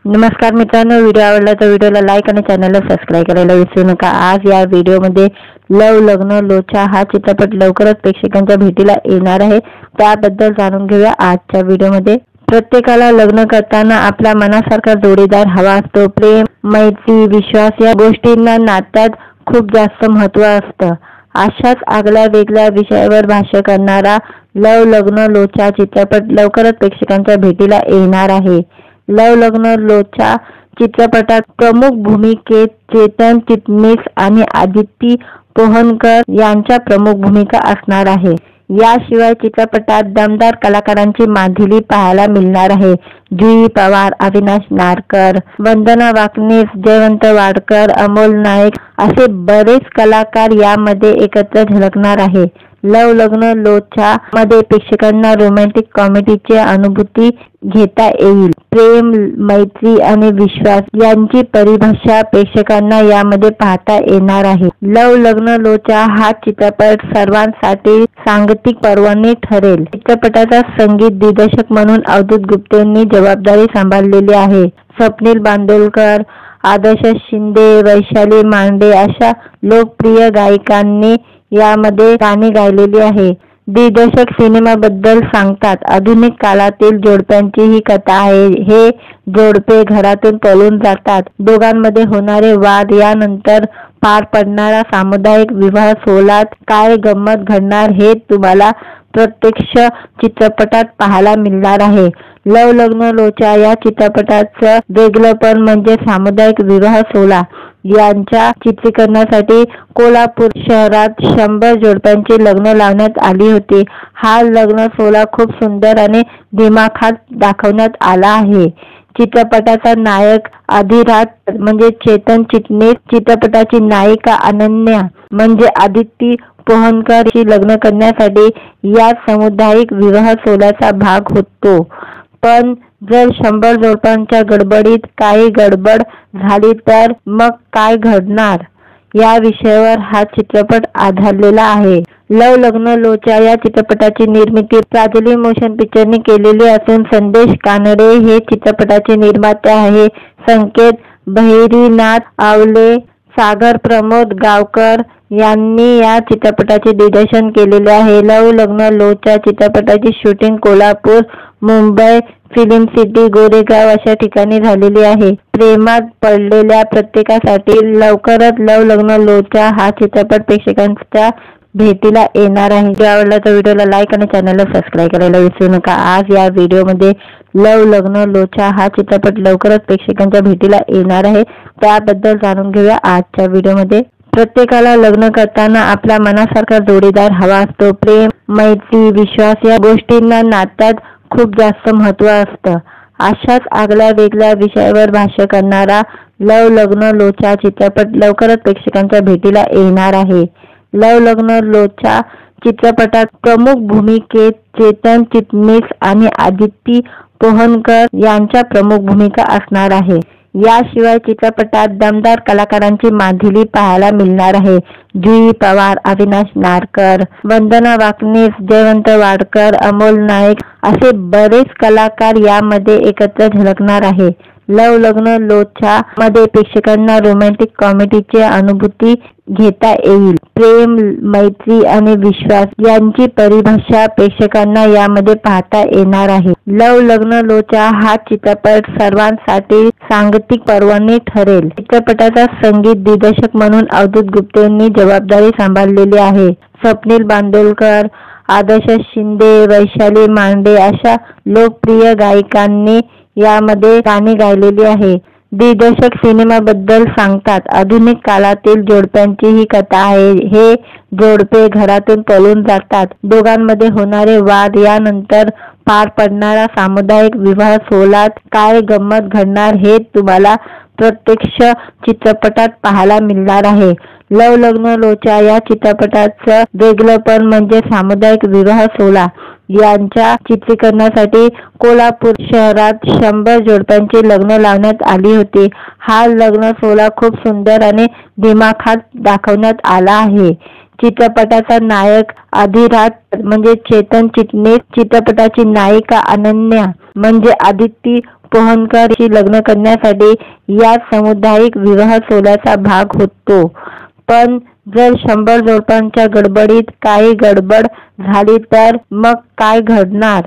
नमस्कार मित्रांनो, व्हिडिओ आवडला तर व्हिडिओला लाईक आणि चॅनलला सबस्क्राईब करायला विसरू नका। आज या व्हिडिओमध्ये लव लग्न लोचा हा चित्रपट लवकरच प्रेक्षकांच्या भेटीला येणार आहे, त्याबद्दल जाणून घेऊया आजच्या व्हिडिओमध्ये। प्रत्येकाला लग्न करताना आपल्या मनासारखा जोडीदार हवा असतो। प्रेम, मैत्री, विश्वास या गोष्टींना नात्यात खूप जास्त महत्त्व असतं। अशाच आगळ्या वेगळ्या विषयावर भाष्य करणारा लव लग्न लोचा चित्रपट लवकरच प्रेक्षकांच्या भेटीला येणार आहे। लव लग्न लोच्या चित्रपटात प्रमुख भूमिकेत चेतन चिटणीस आणि आदिती पोहनकर यांच्या प्रमुख भूमिका असणार आहे। याशिवाय चित्रपटात दमदार कलाकारांची मांदिली पाहायला मिळणार आहे। जुई पवार, अविनाश नारकर, वंदना वाकनीस, जयवंत वाडकर, अमोल नाईक असे बरेच कलाकार यामध्ये एकत्र झळकणार आहे। लव लग्न लोचा मध्ये प्रेक्षकांना रोमॅन्टिक कॉमेडीची अनुभूती घेता येईल। प्रेम, मैत्री आणि विश्वास यांची परिभाषा प्रेक्षकांना यामध्ये पाहता येणार आहे। लव लग्न लोचा हा चित्रपट सर्वांसाठी सांगतिक पर्वणी ठरेल। चित्रपटाचा संगीत दिग्दर्शक म्हणून अवधूत गुप्तेंनी जबाबदारी सांभाळलेली आहे। स्वप्नील बांदोडकर, आदर्श शिंदे, वैशाली मांडे अशा लोकप्रिय गायकांनी यामध्ये गाणी गायलेली आहे। दिग्दर्शक सिनेमाबद्दल सांगतात, आधुनिक काळातील जोडप्यांची ही कथा आहे। हे जोडपे घरातून पळून जातात। दोघांमध्ये होणारे वाद, यानंतर पार पडणारा सामुदायिक विवाह सोहळ्यात काय गंमत घडणार हे तुम्हाला प्रत्यक्ष चित्रपटात पाहायला मिळणार आहे। लव लग्न लोचा या चित्रपटाचं वेगळेपण म्हणजे सामुदायिक विवाह सोहळा। यांच्या चित्रीकरणासाठी कोल्हापूर शहरात 100 जोडप्यांची लग्न लावण्यात आली होती। हा लग्न सोहळा खूप सुंदर आणि दिमाखात दाखवण्यात आला आहे। चित्रपटाचा नायक अधिराज म्हणजे चेतन चिटणीस, चित्रपटाची नायिका अनन्या म्हणजे आदिती पोहनकर शी लग्न करण्यासाठी या सामुदायिक विवाह सोहळ्याचा भाग होतो। पण जर 100 जोडप्यांच्या गडबडीत काही गडबड झाली तर मग काय घडणार, या विषयावर हा चित्रपट आधारलेला आहे। लव लग्न लोचा या चित्रपटाची निर्मिती प्राजली मोशन पिक्चरने केलेली असून संदेश कानडे हे चित्रपटाचे निर्माते आहे। संकेत बहिरीनाथ आवले, सागर प्रमोद गावकर यांनी या चित्रपटाचे दिग्दर्शन केलेले आहे। लव लग्न लोच्या चित्रपटाची shooting Kolhapur, Mumbai, film city, Goregaon अशा ठिकाणी झालेली आहे। प्रेमात पडलेल्या प्रत्येकासाठी लवकरच लव लग्न लोचा हा चित्रपट प्रेक्षकांच्या भेटीला येणार आहे। व्हिडिओ आवडला तर व्हिडिओला लाईक आणि चॅनलला सबस्क्राईब करायला विसरू नका। आज या व्हिडिओमध्ये लव लग्न लोचा हा चित्रपट लवकरच प्रेक्षकांच्या भेटीला येणार आहे, त्याबद्दल जाणून घेऊया आजच्या व्हिडिओमध्ये। प्रत्येकाला लग्न करताना आपल्या मनासारखा जोडीदार हवा असतो। प्रेम, मैत्री, विश्वास या गोष्टींना नात्यात खूप जास्त महत्त्व असतं। अशाच आगळ्या वेगळ्या विषयावर भाष्य करणारा लव लग्न लोचा चित्रपट लवकरच प्रेक्षकांच्या भेटीला येणार आहे। लव लग्न लोच्या चित्रपटात प्रमुख भूमिकेत चेतन चिटणीस आणि आदिती पोहनकर यांच्या प्रमुख भूमिका असणार आहे। याशिवाय चित्रपटात दमदार कलाकारांची मांदिली पाहायला मिळणार आहे। जुई पवार, अविनाश नारकर, वंदना वाकनीस, जयवंत वाडकर, अमोल नाईक असे बरेच कलाकार यामध्ये एकत्र झळकणार आहे। लव लग्न लोचा मध्ये प्रेक्षकांना रोमॅन्टिक कॉमेडीची अनुभूती घेता येईल। प्रेम, मैत्री आणि विश्वास यांची परिभाषा प्रेक्षकांना यामध्ये पाहता येणार आहे। लव लग्न लोचा हा चित्रपट सर्वांसाठी सांगतिक पर्वणी ठरेल। चित्रपटाचा संगीत दिग्दर्शक म्हणून अवधूत गुप्तेंनी जबाबदारी सांभाळलेली आहे। स्वप्नील बांदोडकर, आदर्श शिंदे, वैशाली मांडे अशा लोकप्रिय गायकांनी यामध्ये गाणी गायलेली आहे। दिग्दर्शक सिनेमाबद्दल सांगतात, आधुनिक काळातील जोडप्यांची ही कथा आहे। हे जोडपे घरातून पळून जातात। दोघांमध्ये होणारे वाद, यानंतर पार पडणारा सामुदायिक विवाह सोहळ्यात काय गंमत घडणार हे तुम्हाला प्रत्यक्ष चित्रपटात पाहायला मिळणार आहे। लव लग्न लोचा या चित्रपटाचं वेगळेपण म्हणजे सामुदायिक विवाह सोहळा। यांच्या चित्रीकरणासाठी कोल्हापूर शहरात 100 जोडप्यांची लग्न लावण्यात आली होती। हा लग्न सोहळा खूप सुंदर आणि दिमाखात दाखवण्यात आला आहे। चित्रपटाचा नायक अधिराज म्हणजे चेतन चिटणीस, चित्रपटाची नायिका अनन्या म्हणजे आदिती पोहनकरशी लग्न करण्यासाठी या सामुदायिक विवाह सोहळ्याचा भाग होतो. पण जर 100 जोडप्यांच्या गडबडीत काही गडबड झाली तर मग काय घडणार,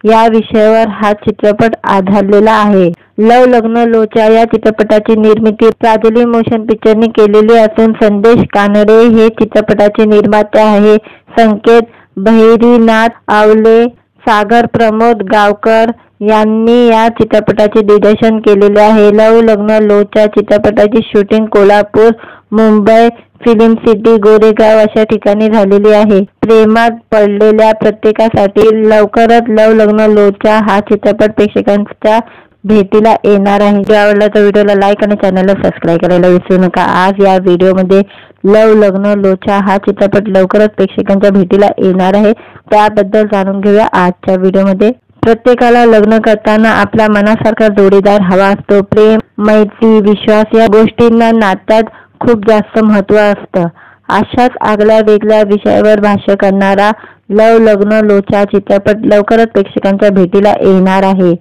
या विषयावर हा चित्रपट आधारलेला आहे. लव लग्न लोचा या चित्रपटाची निर्मिती प्राजली मोशन पिक्चरने केलेली असून संदेश कानडे हे चित्रपटाचे निर्माते आहे. संकेत बहिरीनाथ आवले, सागर प्रमोद गावकर यांनी या चित्रपटाचे दिग्दर्शन केलेले आहे. लव लग्न लोचा चित्रपटाची shooting Kolhapur, Mumbai, film city, Goregaon अशा ठिकाणी झालेली आहे. प्रेमात पडलेल्या प्रत्येकासाठी लवकरच लव लग्न लोचा हा चित्रपट प्रेक्षकांच्या भेटीला येणार आहे. व्हिडिओ आवडला तर व्हिडिओला लाईक आणि चॅनलला सबस्क्राईब करायला विसरू नका. आज या व्हिडिओमध्ये लव लग्न लोचा हा चित्रपट लवकरच प्रेक्षकांच्या भेटीला येणार आहे, त्याबद्दल जाणून घेऊया आजच्या व्हिडिओमध्ये. प्रत्येकाला लग्न करताना आपल्या मनासारखा जोडीदार हवा असतो. प्रेम, मैत्री, विश्वास या गोष्टींना नात्यात खूप जास्त महत्त्व असतं. अशाच आगळ्या वेगळ्या विषयावर भाष्य करणारा लव लग्न लोचा चित्रपट लवकरच प्रेक्षकांच्या भेटीला येणार आहे.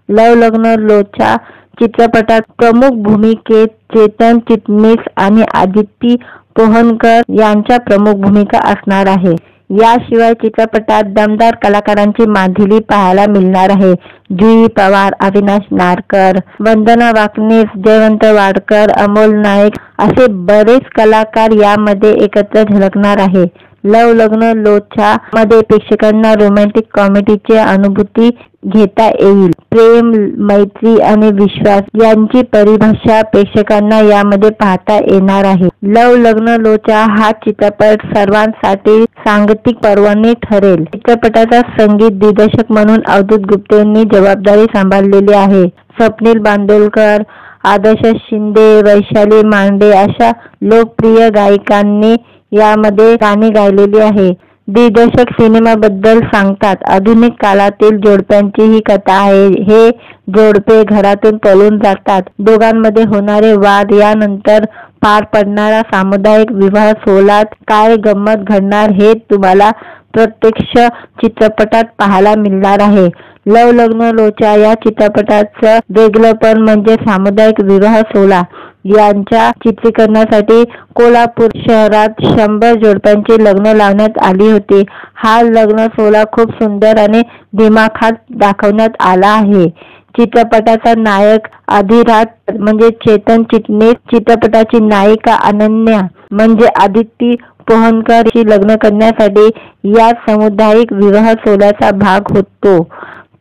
लव लग्न लोचा चित्रपटात प्रमुख भूमिकेत चेतन चिटणीस आणि आदिती पोहनकर यांच्या प्रमुख भूमिका असणार आहे. याशिवाय चित्रपटात दमदार कलाकारांची मांदिली पाहायला मिळणार आहे. जुई पवार, अविनाश नारकर, वंदना वाकनीस, जयवंत वाडकर, अमोल नाईक असे बरेच कलाकार यामध्ये एकत्र झळकणार आहे. लव लग्न लोचा मध्ये प्रेक्षकांना रोमॅन्टिक कॉमेडीची अनुभूती घेता येईल. प्रेम, मैत्री आणि विश्वास यांची परिभाषा प्रेक्षकांना यामध्ये पाहता येणार आहे. लव लग्न लोचा हा चित्रपट सर्वांसाठी सांगतिक पर्वणी ठरेल. चित्रपटाचा संगीत दिग्दर्शक म्हणून अवधूत गुप्ते यांनी जबाबदारी सांभाळलेली आहे. स्वप्नील बांदोडकर, आदर्श शिंदे, वैशाली मांडे अशा लोकप्रिय गायकांनी यामध्ये गाणी गायलेली आहे. दिग्दर्शक सिनेमाबद्दल सांगतात, आधुनिक काळातील जोडप्यांची ही कथा आहे. हे जोडपे घरातून पळून जातात. दोघांमध्ये होणारे वाद, यानंतर पार पडणारा सामुदायिक विवाह सोहळ्यात काय गंमत घडणार हे तुम्हाला प्रत्यक्ष चित्रपटात पाहायला मिळणार आहे. लव लग्न लोचा या चित्रपटाचं वेगळेपण म्हणजे सामुदायिक विवाह सोहळा. यांच्या चित्रीकरणासाठी कोल्हापूर शहरात 100 जोडप्यांची लग्न लावण्यात आली होती. हा लग्न सोहळा खूप सुंदर आणि दिमाखात दाखवण्यात आला आहे. चित्रपटाचा नायक अधिराज म्हणजे चेतन चिटणीस, चित्रपटाची नायिका अनन्या म्हणजे आदिती पोहनकरशी लग्न करण्यासाठी या सामुदायिक विवाह सोहळ्याचा भाग होतो.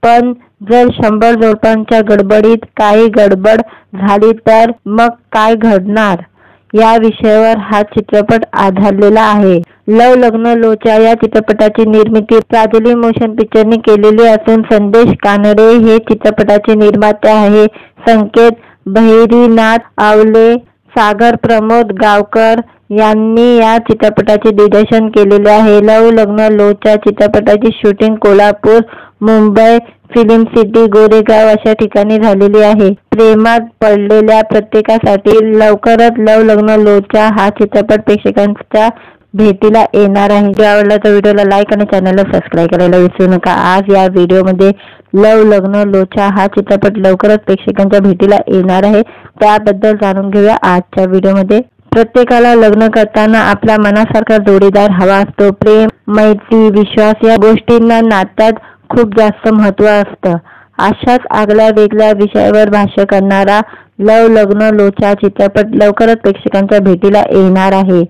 पण जर 100 जोडप्यांच्या गडबडीत काही गडबड झाली तर मग काय घडणार, या विषयावर हा चित्रपट आधारलेला आहे. लव लग्न लोचा या चित्रपटाची निर्मिती प्राजली मोशन पिक्चरने केलेली असून संदेश कानडे हे चित्रपटाचे निर्माते आहे. संकेत बहिरीनाथ आवले, सागर प्रमोद गावकर यांनी या चित्रपटाचे दिग्दर्शन केलेले आहे. लव लग्न लोचा चित्रपटाची shooting Kolhapur, Mumbai, film city, Goregaon अशा ठिकाणी झालेली आहे. प्रेमात पडलेल्या प्रत्येकासाठी लवकरच लव लग्न लोचा हा चित्रपट प्रेक्षकांच्या भेटीला येणार आहे. व्हिडिओ आवडला तर व्हिडिओला लाईक आणि चॅनलला सबस्क्राईब करायला विसरू नका. आज या व्हिडिओमध्ये लव लग्न लोचा हा चित्रपट लवकरच प्रेक्षकांच्या भेटीला येणार आहे, त्याबद्दल जाणून घेऊया आजच्या व्हिडिओमध्ये. प्रत्येकाला लग्न करताना आपल्या मनासारखा जोडीदार हवा असतो. प्रेम, मैत्री, विश्वास या गोष्टींना नात्यात खूप जास्त महत्त्व असतं. अशाच आगळ्या वेगळ्या विषयावर भाष्य करणारा लव लग्न लोचा चित्रपट लवकरच प्रेक्षकांच्या भेटीला येणार आहे.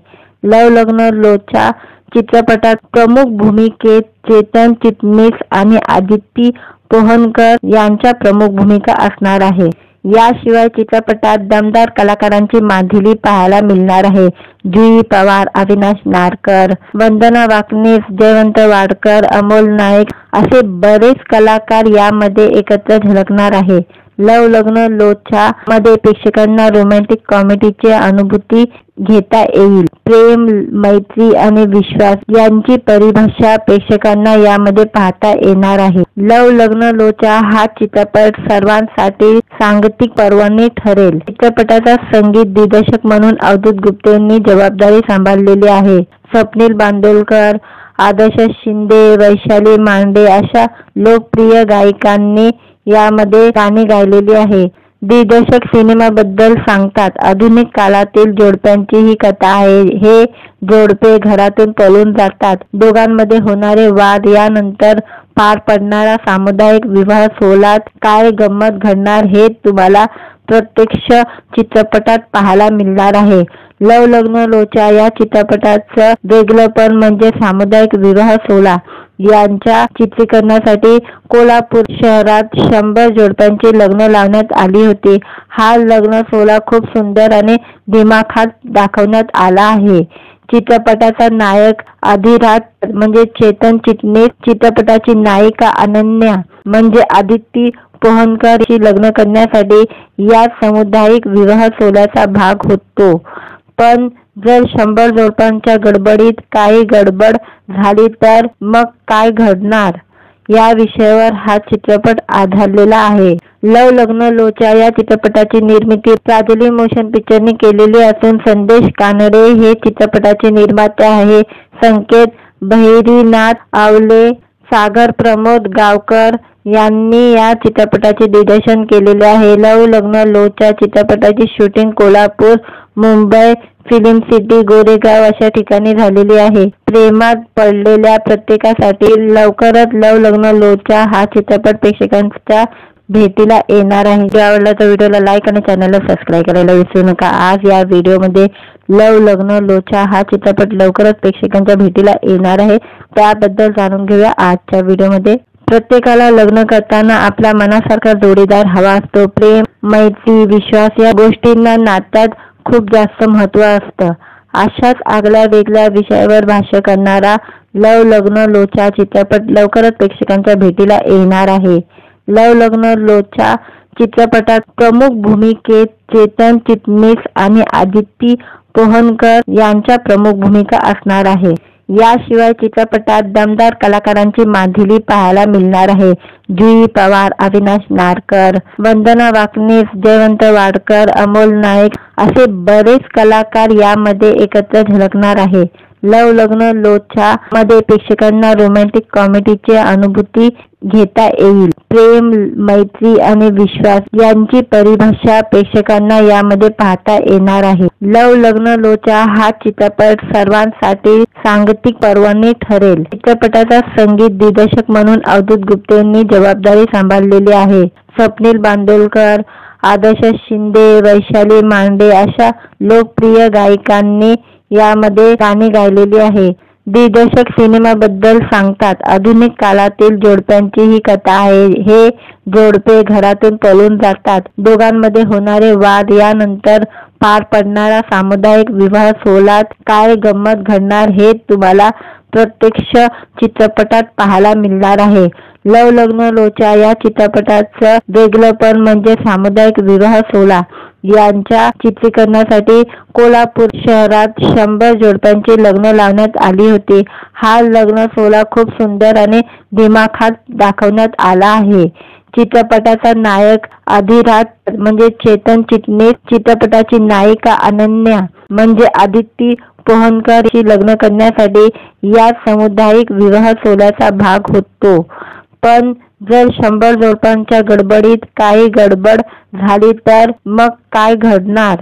लव लग्न लोचा चित्रपटात प्रमुख भूमिकेत चेतन चिटणीस आणि आदिती पोहनकर यांच्या प्रमुख भूमिका असणार आहे. याशिवाय चित्रपटात दमदार कलाकारांची मांदिली पाहायला मिळणार आहे. जुई पवार, अविनाश नारकर, वंदना वाकनीस, जयवंत वाडकर, अमोल नाईक असे बरेच कलाकार यामध्ये एकत्र झळकणार आहे. लव लग्न लोचा मध्ये प्रेक्षकांना रोमॅन्टिक कॉमेडीची अनुभूती घेता येईल. प्रेम, मैत्री आणि विश्वास यांची परिभाषा प्रेक्षकांना यामध्ये पाहता येणार आहे. लव लग्न लोचा हा चित्रपट सर्वांसाठी सांगतिक पर्वणी ठरेल. चित्रपटाचा संगीत दिग्दर्शक म्हणून अवधूत गुप्ते यांनी जबाबदारी सांभाळलेली आहे. स्वप्नील बांदोडकर, आदर्श शिंदे, वैशाली मांडे अशा लोकप्रिय गायकांनी यामध्ये गाणी गायलेली आहे। दिग्दर्शक सिनेमाबद्दल सांगतात, आधुनिक काळातील जोडप्यांची ही कथा आहे। हे जोडपे घरातून पळून जातात, दोघांमध्ये होणारे वाद, यानंतर पार पडणारा सामुदायिक विवाह सोहळ्यात काय गंमत घडणार हे तुम्हाला प्रत्यक्ष चित्रपटात पाहायला मिळणार आहे। लव लग्न लोचा या चित्रपटाचं वेगळेपण म्हणजे सामुदायिक विवाह सोहळा। यांच्या चित्रीकरणासाठी कोल्हापूर शहरात 100 जोडप्यांची लग्न लावण्यात आली होती। हा लग्न सोहळा खूप सुंदर आणि दिमाखात दाखवण्यात आला आहे। चित्रपटाचा नायक आधिराज म्हणजे चेतन चिटणीस, चित्रपटाची नायिका अनन्या म्हणजे आदिती पोहनकर शी लग्न करण्यासाठी या सामुदायिक विवाह सोहळ्याचा भाग होतो। पण जर 100 जोडप्यांच्या गडबडीत काही गडबड झाली तर मग काय घडणार, या विषयावर हा चित्रपट आधारलेला आहे। लव लग्न लोचा या चित्रपटाची निर्मिती प्राजली मोशन पिक्चरने केलेली असून संदेश कानडे हे चित्रपटाचे निर्माते आहे। संकेत बहिरीनाथ आवले, सागर प्रमोद गावकर यांनी या चित्रपटाचे दिग्दर्शन केलेले आहे। लव लग्न लोचा चित्रपटाची shooting Kolhapur, Mumbai, film city, Goregaon अशा ठिकाणी झालेली आहे। प्रेमात पडलेल्या प्रत्येकासाठी लवकरच लव लग्न लोचा हा चित्रपट प्रेक्षकांच्या भेटीला येणार आहे। व्हिडिओ आवडला तर व्हिडिओला लाईक आणि चॅनलला सबस्क्राईब करायला विसरू नका। आज या व्हिडिओमध्ये लव लग्न लोचा हा चित्रपट लवकरच प्रेक्षकांच्या भेटीला येणार आहे, त्याबद्दल जाणून घेऊया आजच्या व्हिडिओमध्ये। प्रत्येकाला लग्न करताना आपल्या मनासारखा जोडीदार हवा असतो। प्रेम, मैत्री, विश्वास या गोष्टींना नात्यात खूप जास्त महत्त्व असतं। अशाच आगळ्या वेगळ्या विषयावर भाष्य करणारा लव लग्न लोचा चित्रपट लवकरच प्रेक्षकांच्या भेटीला येणार आहे। लव लग्न लोचा चित्रपटात प्रमुख भूमिकेत चेतन चिटणीस आणि आदिती पोहनकर यांच्या प्रमुख भूमिका असणार आहे। याशिवाय चित्रपटात दमदार कलाकारांची मांदिली पाहायला मिळणार आहे। जुई पवार, अविनाश नारकर, वंदना वाकनीस, जयवंत वाडकर, अमोल नाईक असे बरेच कलाकार यामध्ये एकत्र झळकणार आहे। लव लग्न लोचा मध्ये प्रेक्षकांना रोमॅन्टिक कॉमेडीची अनुभूती घेता येईल। प्रेम, मैत्री आणि विश्वास यांची परिभाषा प्रेक्षकांना यामध्ये पाहता येणार आहे। लव लग्न लोचा हा चित्रपट सर्वांसाठी सांगीतिक पर्वणी ठरेल। चित्रपटाचा संगीत दिग्दर्शक म्हणून अवधूत गुप्तेंनी जबाबदारी सांभाळलेली आहे। स्वप्नील बांदोडकर, आदर्श शिंदे, वैशाली मांडे अशा लोकप्रिय गायकांनी यामध्ये गाणी गायलेली आहे। दिग्दर्शक सिनेमाबद्दल सांगतात, आधुनिक काळातील जोडप्यांची ही कथा आहे। हे जोडपे घरातून पळून जातात, दोघांमध्ये होणारे वाद, यानंतर पार पडणारा सामुदायिक विवाह सोहळ्यात काय गंमत घडणार हे तुम्हाला प्रत्यक्ष चित्रपटात पाहायला मिळणार आहे। लव लग्न लोचा या चित्रपटाचं वेगळेपण म्हणजे सामुदायिक विवाह सोहळा। यांच्या चित्रीकरणासाठी कोल्हापूर शहरात 100 जोडप्यांची लग्न लावण्यात आली होती। हा लग्न सोहळा खूप सुंदर आणि दिमाखात दाखवण्यात आला आहे। चित्रपटाचा नायक आधिराज म्हणजे चेतन चिटणीस, चित्रपटाची नायिका अनन्या म्हणजे आदिती पोहनकर शी लग्न करण्यासाठी या सामुदायिक विवाह सोहळ्याचा भाग होतो। पण जर 100 जोडप्यांच्या गडबडीत काही गडबड झाली तर मग काय घडणार,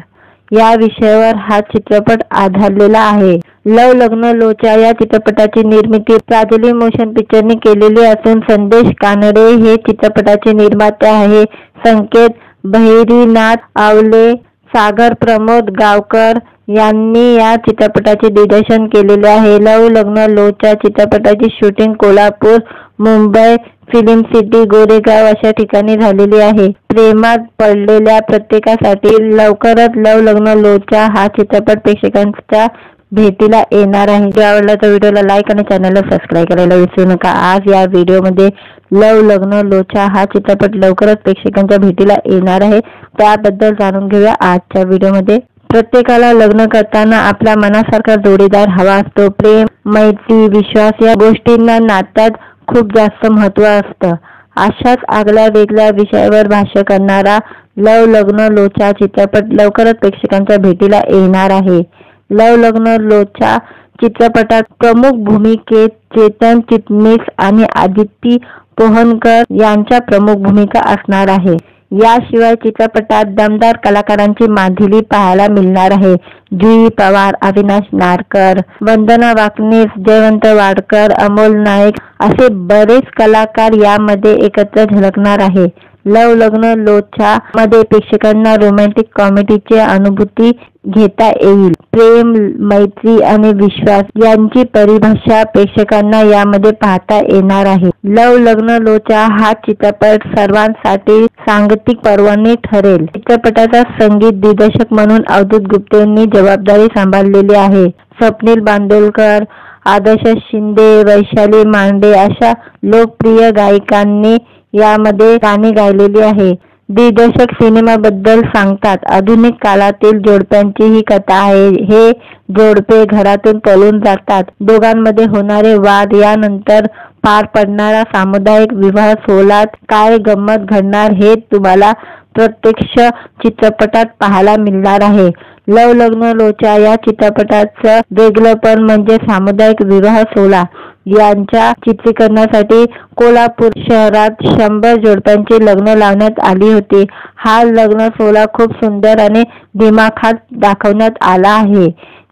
या विषयावर हा चित्रपट आधारलेला आहे। लव लग्न लोचा या चित्रपटाची निर्मिती प्राजली मोशन पिक्चरने केलेली असून संदेश कानडे हे चित्रपटाचे निर्माते आहे। संकेत बहिरीनाथ आवले, सागर प्रमोद गावकर यांनी या चित्रपटाचे दिग्दर्शन केलेले आहे। लव लग्न लोचा चित्रपटाची shooting Kolhapur, Mumbai, film city, Goregaon अशा ठिकाणी झालेली आहे। प्रेमात पडलेल्या प्रत्येकासाठी लवकरच लव लग्न लोचा हा चित्रपट प्रेक्षकांच्या भेटीला येणार आहे। व्हिडिओ आवडला तर व्हिडिओला लाईक आणि चॅनलला सबस्क्राईब करायला विसरू नका। आज या व्हिडिओमध्ये लव लग्न लोचा हा चित्रपट लवकरच प्रेक्षकांच्या भेटीला येणार आहे, त्याबद्दल जाणून घेऊया आजच्या व्हिडिओमध्ये। प्रत्येकाला लग्न करताना आपल्या मनासारखा जोडीदार हवा असतो। प्रेम, मैत्री, विश्वास या गोष्टींना नात्यात खूप जास्त महत्त्व असतं। अशाच आगळ्या वेगळ्या विषयावर भाष्य करणारा लव लग्न लोचा चित्रपट लवकरच प्रेक्षकांच्या भेटीला येणार आहे। लव लग्न लोचा चित्रपटात प्रमुख भूमिकेत चेतन चिटणीस आणि आदिती पोहनकर यांच्या प्रमुख भूमिका असणार आहे। याशिवाय चित्रपटात दमदार कलाकारांची मांदिली पाहायला मिळणार आहे। जुई पवार, अविनाश नारकर, वंदना वाकनीस, जयवंत वाडकर, अमोल नाईक असे बरेच कलाकार यामध्ये एकत्र झळकणार आहे। लव लग्न लोचा मध्ये प्रेक्षकांना रोमॅन्टिक कॉमेडीची अनुभूती घेता येईल। प्रेम, मैत्री आणि विश्वास यांची परिभाषा प्रेक्षकांना यामध्ये पाहता येणार आहे। लव लग्न लोचा हा चित्रपट सर्वांसाठी सांगीतिक पर्वणी ठरेल। चित्रपटाचा संगीत दिग्दर्शक म्हणून अवधूत गुप्तेंनी जबाबदारी सांभाळलेली आहे। स्वप्नील बांदोडकर, आदर्श शिंदे, वैशाली मांडे अशा लोकप्रिय गायकांनी यामध्ये गाणी गायलेली आहे। दिग्दर्शक सिनेमाबद्दल सांगतात, आधुनिक काळातील जोडप्यांची ही कथा आहे। हे जोडपे घरातून पळून जातात। दोघांमध्ये होणारे वाद, यानंतर पार पडणारा सामुदायिक विवाह सोहळ्यात काय गंमत घडणार हे तुम्हाला प्रत्यक्ष चित्रपटात पाहायला मिळणार आहे। लव लग्न लोचा या चित्रपटाचं वेगळेपण म्हणजे सामुदायिक विवाह सोहळा। यांच्या चित्रीकरणासाठी कोल्हापूर शहरात 100 जोडप्यांची लग्न लावण्यात आली होती। हा लग्न सोहळा खूप सुंदर आणि दिमाखात दाखवण्यात आला आहे।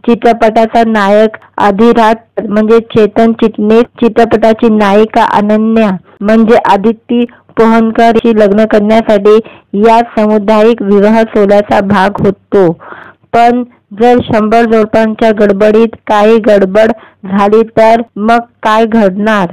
चित्रपटाचा नायक अधिराज म्हणजे चेतन चिटणीस, चित्रपटाची नायिका अनन्या म्हणजे आदिती पोहनकर लग्न करण्यासाठी या सामुदायिक विवाह सोहळ्याचा भाग होतो। पण जर 100 जोडप्यांच्या गडबडीत काही गडबड झाली तर मग काय घडणार,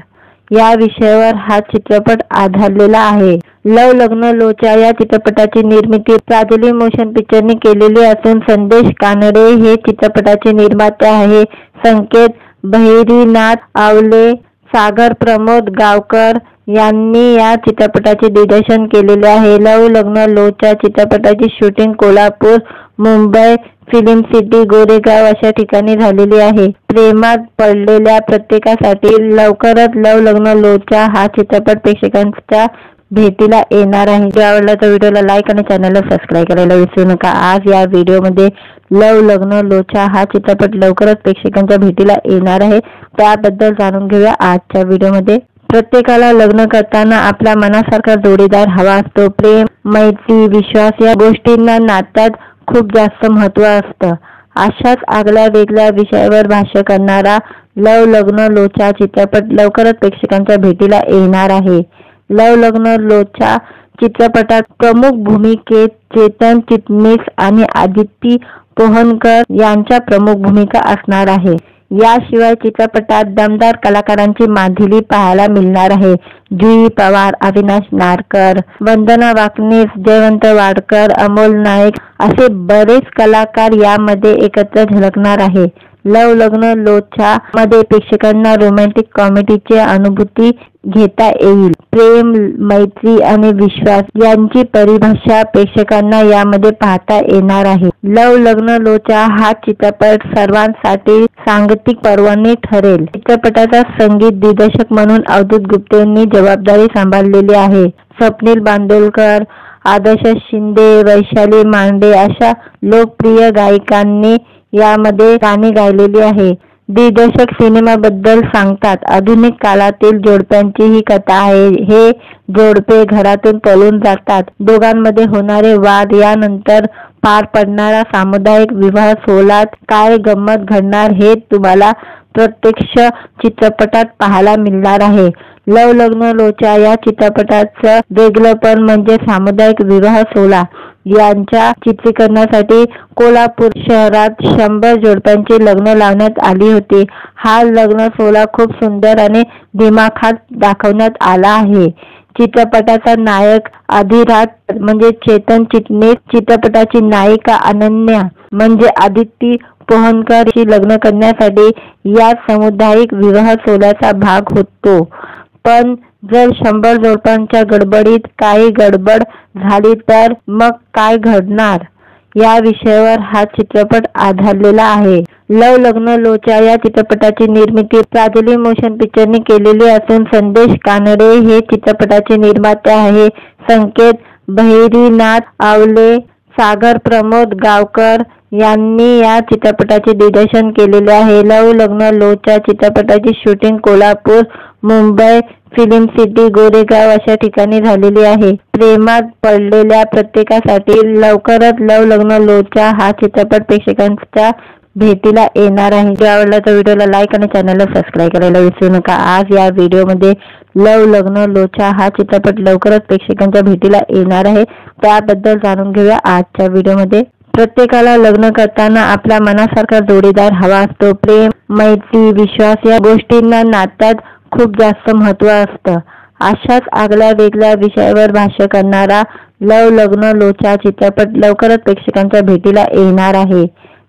या विषयावर हा चित्रपट आधारलेला आहे। लव लग्न लोचा या चित्रपटाची निर्मिती प्राजली मोशन पिक्चरने केलेली असून संदेश कानडे हे चित्रपटाचे निर्माते आहे। संकेत बहिरीनाथ आवले, सागर प्रमोद गावकर यांनी या चित्रपटाचे दिग्दर्शन केलेले आहे। लव लग्न लोचा चित्रपटाची shooting Kolhapur, Mumbai, film city, Goregaon अशा ठिकाणी झालेली आहे। प्रेमात पडलेल्या प्रत्येकासाठी लवकरच लव लग्न लोचा हा चित्रपट प्रेक्षकांच्या भेटीला येणार आहे। जर आवडला तर व्हिडिओला लाईक आणि चॅनलला सबस्क्राईब करायला विसरू नका। आज या व्हिडिओमध्ये लव लग्न लोचा हा चित्रपट लवकरच प्रेक्षकांच्या भेटीला येणार आहे, त्याबद्दल जाणून घेऊया आजच्या व्हिडिओमध्ये। प्रत्येकाला लग्न करताना आपल्या मनासारखा जोडीदार हवा असतो। प्रेम, मैत्री, विश्वास या गोष्टींना नात्यात खूप जास्त महत्त्व असतं। अशाच आगळ्या वेगळ्या विषयावर भाष्य करणारा लव लग्न लोचा चित्रपट लवकरच प्रेक्षकांच्या भेटीला येणार आहे। लव लग्न लोचा चित्रपटात प्रमुख भूमिकेत चेतन चिटणीस आणि आदिती पोहनकर यांच्या प्रमुख भूमिका असणार आहे। याशिवाय चित्रपटात दमदार कलाकारांची मांदिली पाहायला मिळणार आहे। जुई पवार, अविनाश नारकर, वंदना वाकनीस, जयवंत वाडकर, अमोल नाईक असे बरेच कलाकार यामध्ये एकत्र झळकणार आहे। लव लग्न लोचा मध्ये प्रेक्षकांना रोमॅन्टिक कॉमेडीची अनुभूती घेता येईल। प्रेम, मैत्री आणि विश्वास यांची परिभाषा प्रेक्षकांना यामध्ये पाहता येणार आहे। लव लग्न लोचा हा चित्रपट सर्वांसाठी सांगीतिक पर्वणी ठरेल। चित्रपटाचा संगीत दिग्दर्शक म्हणून अवधूत गुप्तेंनी जबाबदारी सांभाळलेली आहे। स्वप्नील बांदोडकर, आदर्श शिंदे, वैशाली मांडे अशा लोकप्रिय गायकांनी यामध्ये गाणी गायलेली आहे। दिग्दर्शक सिनेमाबद्दल सांगतात, आधुनिक काळातील जोडप्यांची ही कथा आहे। हे जोडपे घरातून पळून जातात। दोघांमध्ये होणारे वाद, यानंतर पार पडणारा सामुदायिक विवाह सोहळ्यात काय गंमत घडणार हे तुम्हाला प्रत्यक्ष चित्रपटात पाहायला मिळणार आहे। लव लग्न लोचा या चित्रपटाचं वेगळेपण म्हणजे सामुदायिक विवाह सोहळा। यांच्या चित्रीकरणासाठी कोल्हापूर शहरात 100 जोडप्यांची लग्न लावण्यात आली होती। हा लग्न सोहळा खूप सुंदर आणि दिमाखात दाखवण्यात आला आहे। चित्रपटाचा नायक अधिराज म्हणजे चेतन चिटणीस, चित्रपटाची नायिका अनन्या म्हणजे आदिती पोहनकर लग्न करण्यासाठी या सामुदायिक विवाह सोहळ्याचा भाग होतो। पण जर 100 जोडप्यांच्या गडबडीत काही गडबड झाली तर मग काय घडणार, या विषयावर हा चित्रपट आधारलेला आहे। लव लग्न लोचा या चित्रपटाची निर्मिती प्राजली मोशन पिक्चरने केलेली असून संदेश कानडे हे चित्रपटाचे निर्माते आहे। संकेत बहिरीनाथ आवले, सागर प्रमोद गावकर यांनी या चित्रपटाचे दिग्दर्शन केलेले आहे। लव लग्न लोचा चित्रपटाची shooting Kolhapur, Mumbai, film city Goregaon अशा ठिकाणी झालेली आहे। प्रेमात पडलेल्या प्रत्येकासाठी लवकरच लव लग्न लोचा हा चित्रपट प्रेक्षकांच्या भेटीला येणार आहे। जो आवडला तर व्हिडिओला लाईक आणि चॅनलला सबस्क्राईब करायला विसरू नका। आज या व्हिडिओमध्ये लव लग्न लोचा हा चित्रपट लवकरच प्रेक्षकांच्या भेटीला येणार आहे, त्याबद्दल जाणून घेऊया आजच्या व्हिडिओमध्ये। प्रत्येकाला लग्न करताना आपल्या मनासारखा जोडीदार हवा असतो। प्रेम, मैत्री, विश्वास या गोष्टींना नात्यात खूप जास्त महत्त्व असतं। अशाच आगळ्या वेगळ्या विषयावर भाष्य करणारा लव लग्न लोचा चित्रपट लवकरच प्रेक्षकांच्या भेटीला येणार आहे।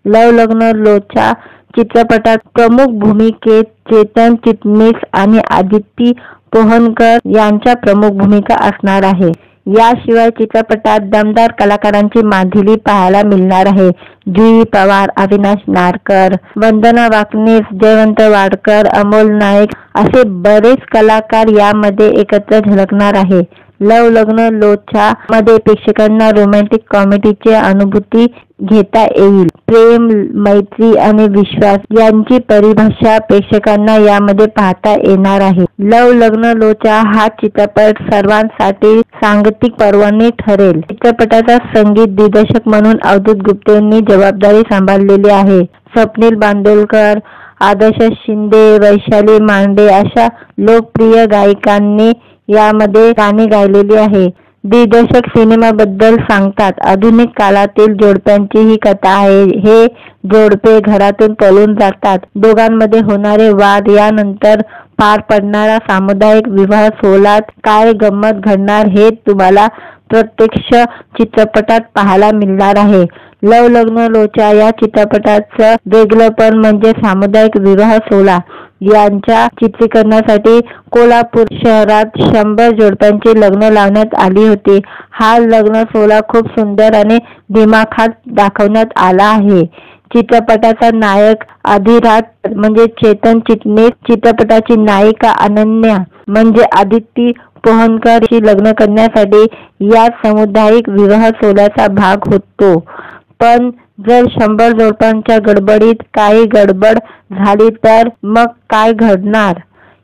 लव लग्न लोचा चित्रपटात प्रमुख भूमिकेत चेतन चिटणीस आणि आदिती पोहनकर यांच्या प्रमुख भूमिका असणार आहे। याशिवाय चित्रपटात दमदार कलाकारांची मांदिली पाहायला मिळणार आहे। जुई पवार, अविनाश नारकर, वंदना वाकनीस, जयवंत वाडकर, अमोल नाईक असे बरेच कलाकार यामध्ये एकत्र झळकणार आहे। लव लग्न लोचा मध्ये प्रेक्षकांना रोमॅन्टिक कॉमेडीची अनुभूती घेता येईल। प्रेम, मैत्री आणि विश्वास यांची परिभाषा प्रेक्षकांना यामध्ये पाहता येणार आहे। लव लग्न लोचा हा चित्रपट सर्वांसाठी सांगतिक पर्वणी ठरेल। चित्रपटाचा संगीत दिग्दर्शक म्हणून अवधूत गुप्तेंनी जबाबदारी सांभाळलेली आहे। स्वप्नील बांदोडकर, आदर्श शिंदे, वैशाली मांडे अशा लोकप्रिय गायकांनी यामध्ये गाणी गायलेली आहे। दिग्दर्शक सिनेमाबद्दल सांगतात, आधुनिक काळातील जोडप्यांची ही कथा आहे। हे जोडपे घरातून पळून जातात। दोघांमध्ये होणारे वाद, यानंतर पार पडणारा सामुदायिक विवाह सोहळ्यात काय गंमत घडणार हे तुम्हाला प्रत्यक्ष चित्रपटात पाहायला मिळणार आहे। लव लग्न लोचा या चित्रपटाचं वेगळेपण म्हणजे सामुदायिक विवाह सोहळा। यांच्या चित्रीकरणासाठी कोल्हापूर शहरात 100 जोडप्यांची लग्न लावण्यात आली होती। हा लग्न सोहळा खूप सुंदर आणि दिमाखात दाखवण्यात आला आहे। चित्रपटाचा नायक अधिराज म्हणजे चेतन चिटणीस, चित्रपटाची नायिका अनन्या म्हणजे आदिती पोहनकर लग्न करण्यासाठी या सामुदायिक विवाह सोहळ्याचा भाग होतो। पण जर 100 जोडप्यांच्या गडबडीत काही गडबड झाली तर मग काय घडणार,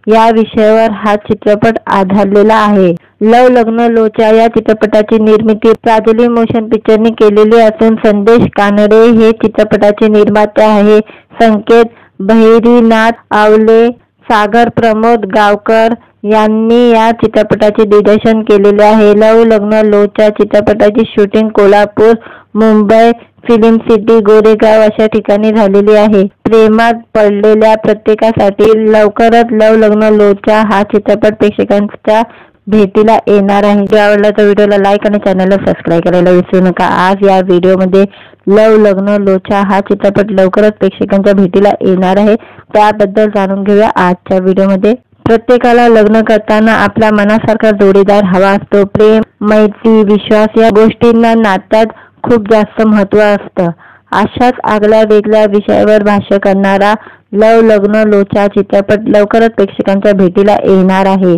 या विषयावर हा चित्रपट आधारलेला आहे। लव लग्न लोचा या चित्रपटाची निर्मिती प्राजली मोशन पिक्चरने केलेली असून संदेश कानडे हे चित्रपटाचे निर्माते आहे। संकेत बहिरीनाथ आवले, सागर प्रमोद गावकर यांनी या चित्रपटाचे दिग्दर्शन केलेले आहे। लव लग्न लोचा चित्रपटाची shooting Kolhapur, Mumbai, film city Goregaon अशा ठिकाणी झालेली आहे। प्रेमात पडलेल्या प्रत्येकासाठी लवकरच लव लग्न लोचा हा चित्रपट प्रेक्षकांच्या भेटीला येणार आहे। जो आवडला तर व्हिडिओला लाईक आणि चॅनलला सबस्क्राईब करायला विसरू नका। आज या व्हिडिओमध्ये लव लग्न लोचा हा चित्रपट लवकरच प्रेक्षकांच्या भेटीला येणार आहे, त्याबद्दल जाणून घेऊया आजच्या व्हिडिओमध्ये। प्रत्येकाला लग्न करताना आपल्या मनासारखा जोडीदार हवा असतो। प्रेम, मैत्री, विश्वास या गोष्टींना नात्यात खूप जास्त महत्त्व असतं। अशाच आगळ्या वेगळ्या विषयावर भाष्य करणारा लव लग्न लोचा चित्रपट लवकरच प्रेक्षकांच्या भेटीला येणार आहे।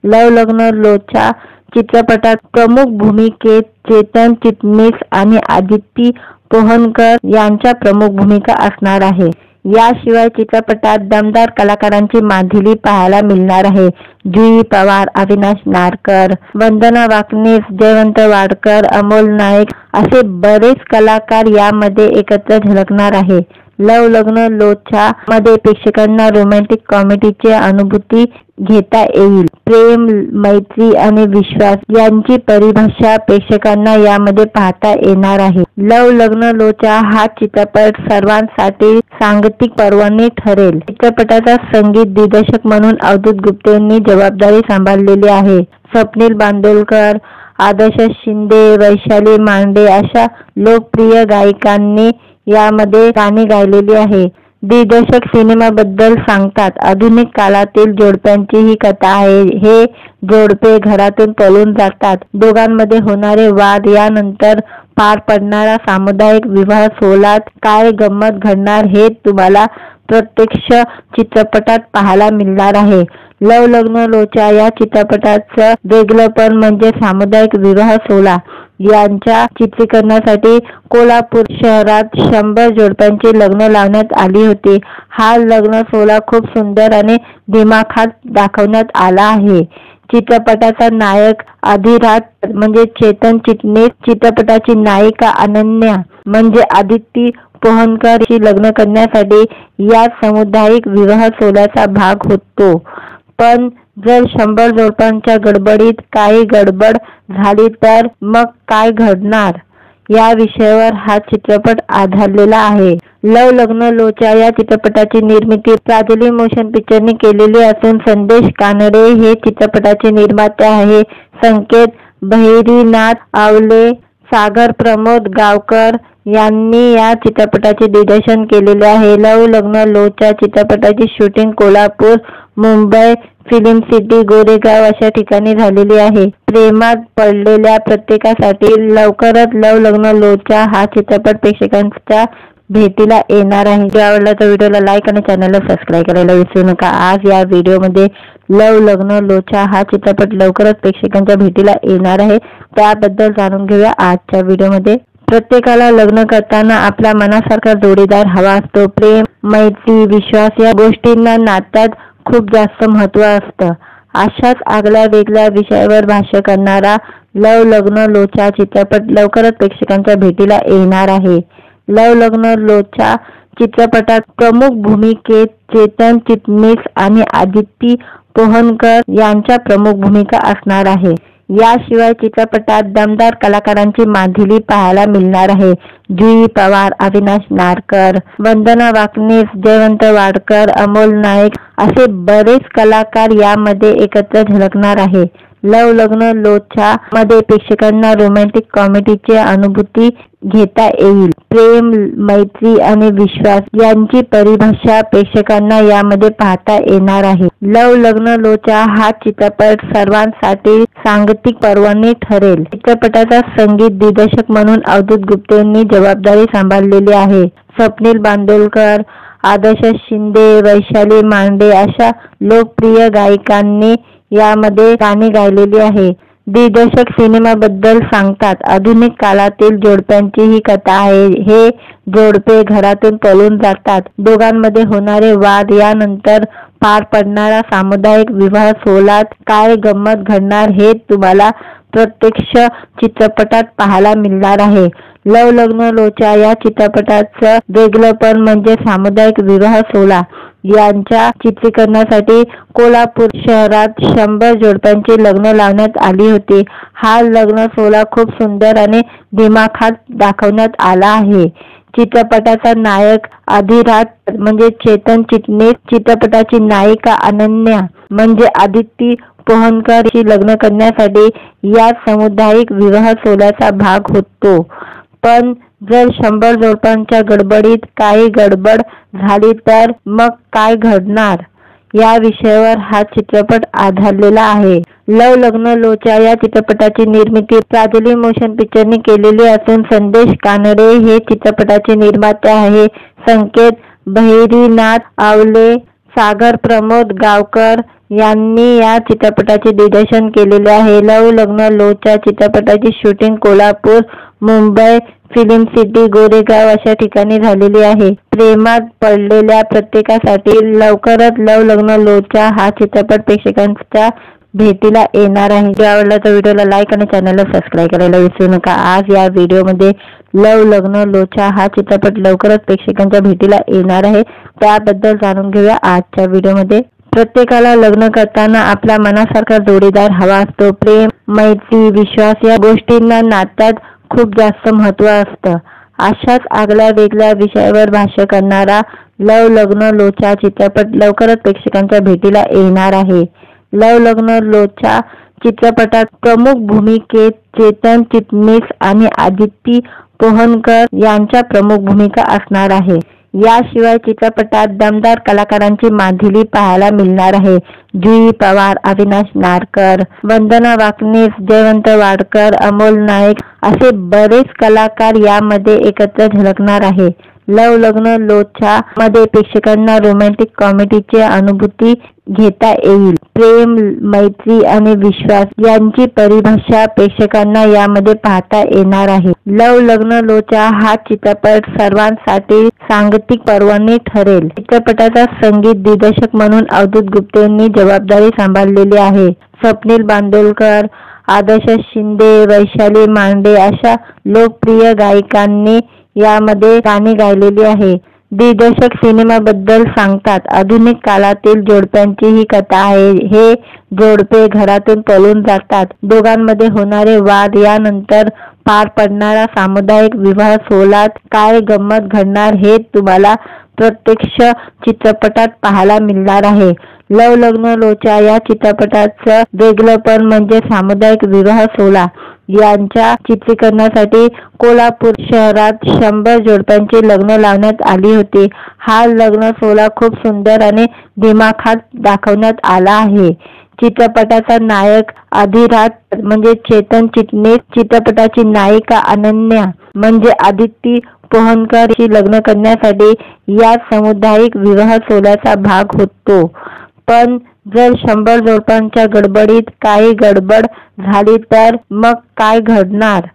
लव लग्न लोचा चित्रपटात प्रमुख भूमिकेत चेतन चिटणीस आणि आदिती पोहनकर यांच्या प्रमुख भूमिका असणार आहे। याशिवाय चित्रपटात दमदार कलाकारांची मांदिली पाहायला मिळणार आहे। जुई पवार, अविनाश नारकर, वंदना वाकनीस, जयवंत वाडकर, अमोल नाईक असे बरेच कलाकार यामध्ये एकत्र झळकणार आहे। लव लग्न लोचा मध्ये प्रेक्षकांना रोमॅन्टिक कॉमेडीची अनुभूती घेता येईल। प्रेम, मैत्री आणि विश्वास यांची परिभाषा प्रेक्षकांना यामध्ये पाहता येणार आहे। लव लग्न लोचा हा चित्रपट सर्वांसाठी सांगतिक पर्वणी ठरेल। चित्रपटाचा संगीत दिग्दर्शक म्हणून अवधूत गुप्तेंनी जबाबदारी सांभाळलेली आहे। स्वप्नील बांदोडकर, आदर्श शिंदे, वैशाली मांडे अशा लोकप्रिय गायकांनी यामध्ये गाणी गायलेली आहे। दिग्दर्शक सिनेमाबद्दल सांगतात, आधुनिक काळातील जोडप्यांची ही कथा आहे। हे जोडपे घरातून पळून जातात। दोघांमध्ये होणारे वाद, यानंतर पार पडणारा सामुदायिक विवाह सोहळ्यात काय गंमत घडणार हे तुम्हाला प्रत्यक्ष चित्रपटात पाहायला मिळणार आहे। लव लग्न लोचा या चित्रपटाचं वेगळेपण म्हणजे सामुदायिक विवाह सोहळा। यांच्या चित्रीकरणासाठी कोल्हापूर शहरात 100 जोडप्यांची लग्न लावण्यात आली होती। हा लग्न सोहळा खूप सुंदर आणि दिमाखात दाखवण्यात आला आहे। चित्रपटाचा नायक अधिराज म्हणजे चेतन चिटणीस, चित्रपटाची नायिका अनन्या म्हणजे आदिती पोहनकर शी लग्न करण्यासाठी या सामुदायिक विवाह सोहळ्याचा भाग होतो। पण जर 100 जोडप्यांच्या गडबडीत काही गडबड झाली तर मग काय घडणार, या विषयावर हा चित्रपट आधारलेला आहे। लव लग्न लोचा या चित्रपटाची निर्मिती प्राजली मोशन पिक्चरने केलेली असून संदेश कानडे हे चित्रपटाचे निर्माते आहे। संकेत बहिरीनाथ आवले, सागर प्रमोद गावकर यांनी या चित्रपटाचे दिग्दर्शन केलेले आहे। लव लग्न लोचा चित्रपटाची shooting Kolhapur, Mumbai, film city, Goregaon अशा ठिकाणी झालेली आहे। प्रेमात पडलेल्या प्रत्येकासाठी लवकरच लव लग्न लोचा हा चित्रपट प्रेक्षकांच्या भेटीला येणार आहे। जर आवडला तर व्हिडिओला लाईक आणि चॅनलला सबस्क्राईब करायला विसरू नका। आज या व्हिडिओमध्ये लव लग्न लोचा हा चित्रपट लवकरच प्रेक्षकांच्या भेटीला येणार आहे, त्याबद्दल जाणून घेऊया आजच्या व्हिडिओमध्ये। प्रत्येकाला लग्न करताना आपल्या मनासारखा जोडीदार हवा असतो। प्रेम, मैत्री, विश्वास या गोष्टींना नात्यात खूप जास्त महत्त्व असतं। अशाच आगळ्या वेगळ्या विषयावर भाष्य करणारा लव लग्न लोचा चित्रपट लवकरच प्रेक्षकांच्या भेटीला येणार आहे। लव लग्न लोचा चित्रपटात प्रमुख भूमिकेत चेतन चिटणीस आणि आदिती पोहनकर यांच्या प्रमुख भूमिका असणार आहे। याशिवाय चित्रपटात दमदार कलाकारांची मांदिली पाहायला मिळणार आहे। जुई पवार, अविनाश नारकर, वंदना वाकनीस, जयवंत वाडकर, अमोल नाईक असे बरेच कलाकार यामध्ये एकत्र झळकणार आहे। लव लग्न लोचा मध्ये प्रेक्षकांना रोमॅन्टिक कॉमेडीची अनुभूती घेता येईल। प्रेम, मैत्री आणि विश्वास यांची परिभाषा प्रेक्षकांना यामध्ये पाहता येणार आहे। लव लग्न लोचा हा चित्रपट सर्वांसाठी सांगीतिक पर्वणी ठरेल। चित्रपटाचा संगीत दिग्दर्शक म्हणून अवधूत गुप्ते यांनी जबाबदारी सांभाळलेली आहे। स्वप्नील बांदोडकर, आदर्श शिंदे, वैशाली मांडे अशा लोकप्रिय गायकांनी यामध्ये गाणी गायलेली आहे। दिग्दर्शक सिनेमाबद्दल सांगतात, आधुनिक काळातील जोडप्यांची ही कथा आहे। हे जोडपे घरातून पळून जातात। दोघांमध्ये होणारे वाद, यानंतर पार पडणारा सामुदायिक विवाह सोहळ्यात काय गंमत घडणार हे तुम्हाला प्रत्यक्ष चित्रपटात पाहायला मिळणार आहे। लव लग्न लोचा या चित्रपटाचं वेगळेपण म्हणजे सामुदायिक विवाह सोहळा यांच्या चित्रीकरणासाठी कोल्हापूर शहरात 100 जोडप्यांची लग्न लावण्यात आली होती। हा लग्न सोहळा खूप सुंदर आणि दिमाखात दाखवण्यात आला आहे। चित्रपटाचा नायक अधिराज म्हणजे चेतन चिटणीस, चित्रपटाची नायिका अनन्या म्हणजे आदिती पोहनकर शी लग्न करण्यासाठी या सामुदायिक विवाह सोहळ्याचा भाग होतो। पण जर 100 जोडप्यांच्या गडबडीत काही गडबड झाली तर मग काय घडणार, या विषयावर हा चित्रपट आधारलेला आहे। लव लग्न लोचा या चित्रपटाची निर्मिती प्राजली मोशन पिक्चरने केलेली असून संदेश कानडे हे चित्रपटाचे निर्माते आहे। संकेत बहिरीनाथ आवले, सागर प्रमोद गावकर यांनी या चित्रपटाचे दिग्दर्शन केलेले आहे। लव लग्न लोचा चित्रपटाची shooting Kolhapur, Mumbai, film city, Goregaon अशा ठिकाणी झालेली आहे। प्रेमात पडलेल्या प्रत्येकासाठी लवकरच लव लग्न लोचा हा चित्रपट प्रेक्षकांच्या भेटीला येणार आहे। जर आवडला तर व्हिडिओला लाईक आणि चॅनलला सबस्क्राईब करायला विसरू नका। आज या व्हिडिओमध्ये लव लग्न लोचा हा चित्रपट लवकरच प्रेक्षकांच्या भेटीला येणार आहे, त्याबद्दल जाणून घेऊया आजच्या व्हिडिओमध्ये। प्रत्येकाला लग्न करताना आपल्या मनासारखा जोडीदार हवा असतो। प्रेम, मैत्री, विश्वास या गोष्टींना नात्यात खूप जास्त महत्त्व असतं। अशाच आगळ्या वेगळ्या विषयावर भाष्य करणारा लव लग्न लोचा चित्रपट लवकरच प्रेक्षकांच्या भेटीला येणार आहे। लव लग्न लोचा चित्रपटात प्रमुख भूमिकेत चेतन चिटणीस आणि आदिती पोहनकर यांच्या प्रमुख भूमिका असणार आहे। याशिवाय चित्रपटात दमदार कलाकारांची मांदिली पाहायला मिळणार आहे। जुई पवार, अविनाश नारकर, वंदना वाकनीस, जयवंत वाडकर, अमोल नाईक असे बरेच कलाकार यामध्ये एकत्र झळकणार आहे। लव लग्न लोचा मध्ये प्रेक्षकांना रोमॅन्टिक कॉमेडीची अनुभूती घेता येईल. प्रेम, मैत्री आणि विश्वास यांची परिभाषा प्रेक्षकांना यामध्ये पाहता येणार आहे. लव लग्न लोचा हा चित्रपट सर्वांसाठी सांगतिक पर्वणी ठरेल. चित्रपटाचा संगीत दिग्दर्शक म्हणून अवधूत गुप्ते यांनी जबाबदारी सांभाळलेली आहे. स्वप्नील बांदोडकर, आदर्श शिंदे, वैशाली मांडे अशा लोकप्रिय गायकांनी यामध्ये गाणी गायलेली आहे. दिग्दर्शक सिनेमाबद्दल सांगतात, आधुनिक काळातील जोडप्यांची ही कथा आहे. हे जोडपे घरातून पळून जातात. दोघांमध्ये होणारे वाद, यानंतर पार पडणारा सामुदायिक विवाह सोहळ्यात काय गंमत घडणार हे तुम्हाला प्रत्यक्ष चित्रपटात पाहायला मिळणार आहे. लव लग्न लोचा या चित्रपटाचं वेगळेपण म्हणजे सामुदायिक विवाह सोहळा. यांच्या चित्रीकरणासाठी कोल्हापूर शहरात 100 जोडप्यांची लग्न लावण्यात आली होती. हा लग्न सोहळा खूप सुंदर आणि दिमाखात दाखवण्यात आला आहे. चित्रपटाचा नायक अधिराज म्हणजे चेतन चिटणीस, चित्रपटाची नायिका अनन्या म्हणजे आदिती पोहनकर शी लग्न करण्यासाठी या सामुदायिक विवाह सोहळ्याचा भाग होतो. पण जर 100 जोडप्यांच्या गडबडीत काही गडबड झाली तर मग काय घडणार,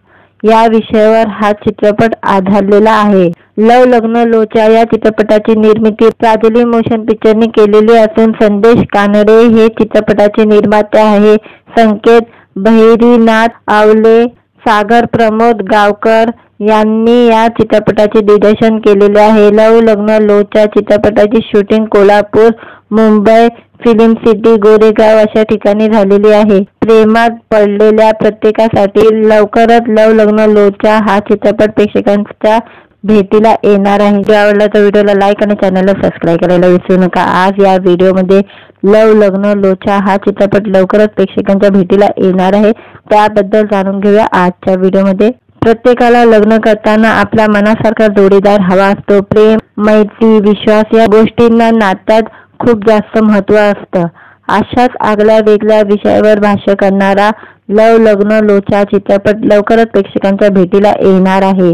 या विषयावर हा चित्रपट आधारलेला आहे. लव लग्न लोचा या चित्रपटाची निर्मिती प्राजली मोशन पिक्चरने केलेली असून संदेश कानडे हे चित्रपटाचे निर्माते आहे. संकेत बहिरीनाथ आवले, सागर प्रमोद गावकर यांनी या चित्रपटाचे दिग्दर्शन केलेले आहे. लव लग्न लोचा चित्रपटाची shooting Kolhapur, Mumbai, film city, Goregaon अशा ठिकाणी झालेली आहे. प्रेमात पडलेल्या प्रत्येकासाठी लवकरच लव लग्न लोचा हा चित्रपट प्रेक्षकांच्या भेटीला येणार आहे. व्हिडिओ आवडला तर व्हिडिओला लाईक आणि चॅनलला सबस्क्राईब करायला विसरू नका. आज या व्हिडिओमध्ये लव लग्न लोचा हा चित्रपट लवकरच प्रेक्षकांच्या भेटीला येणार आहे. त्याबद्दल जाणून घेऊया आजच्या व्हिडिओमध्ये. प्रत्येकाला लग्न करताना आपल्या मनासारखा जोडीदार हवा असतो. प्रेम, मैत्री, विश्वास या गोष्टींना नात्यात खूप जास्त महत्त्व असतं. अशाच आगळ्या वेगळ्या विषयावर भाष्य करणारा लव लग्न लोचा चित्रपट लवकरच प्रेक्षकांच्या भेटीला येणार आहे.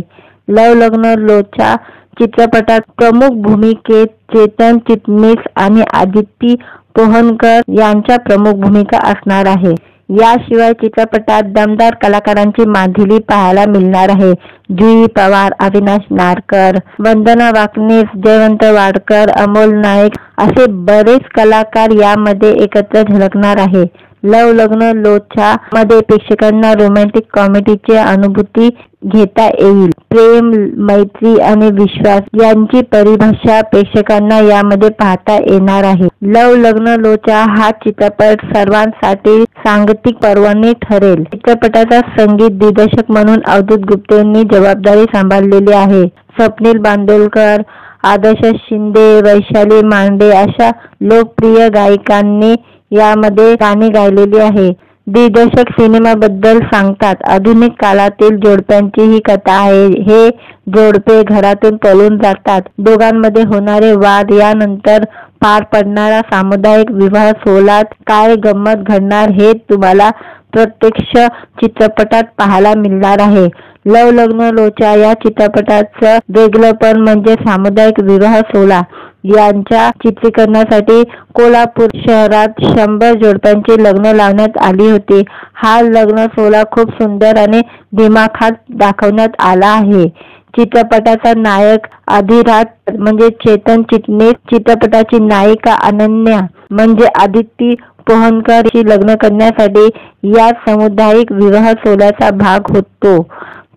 लव लग्न लोचा चित्रपटात प्रमुख भूमिकेत चेतन चिटणीस आणि आदिती पोहनकर यांच्या प्रमुख भूमिका असणार आहे. याशिवाय चित्रपटात दमदार कलाकारांची मांदिली पाहायला मिळणार आहे. जुई पवार, अविनाश नारकर, वंदना वाकनीस, जयवंत वाडकर, अमोल नाईक असे बरेच कलाकार यामध्ये एकत्र झळकणार आहे. लव लग्न लोचा मध्ये प्रेक्षकांना रोमॅन्टिक कॉमेडीची अनुभूती घेता येईल. प्रेम, मैत्री आणि विश्वास यांची परिभाषा प्रेक्षकांना यामध्ये पाहता येणार आहे. लव लग्न लोचा हा चित्रपट सर्वांसाठी सांगतिक पर्वणी ठरेल. चित्रपटाचा संगीत दिग्दर्शक म्हणून अवधूत गुप्ते यांनी जबाबदारी सांभाळलेली आहे. स्वप्नील बांदोडकर, आदर्श शिंदे, वैशाली मांडे अशा लोकप्रिय गायकांनी यामध्ये गाणी गायलेली आहे. दिग्दर्शक सिनेमाबद्दल सांगतात, आधुनिक काळातील जोडप्यांची ही कथा आहे. हे जोडपे घरातून पळून जातात. दोघांमध्ये होणारे वाद, यानंतर पार पडणारा सामुदायिक विवाह सोहळ्यात काय गंमत घडणार हे तुम्हाला प्रत्यक्ष चित्रपटात पाहायला मिळणार आहे. लव लग्न लोचा या चित्रपटाचं वेगळेपण म्हणजे सामुदायिक विवाह सोहळा. यांच्या चित्रीकरणासाठी कोल्हापूर शहरात 100 जोडप्यांची लग्न लावण्यात आली होती. हा लग्न सोहळा खूप सुंदर आणि दिमाखात दाखवण्यात आला आहे. चित्रपटाचा नायक अधिराज म्हणजे चेतन चिटणीस, चित्रपटाची नायिका अनन्या म्हणजे आदिती पोहनकर शी लग्न करण्यासाठी या सामुदायिक विवाह सोहळ्याचा भाग होतो.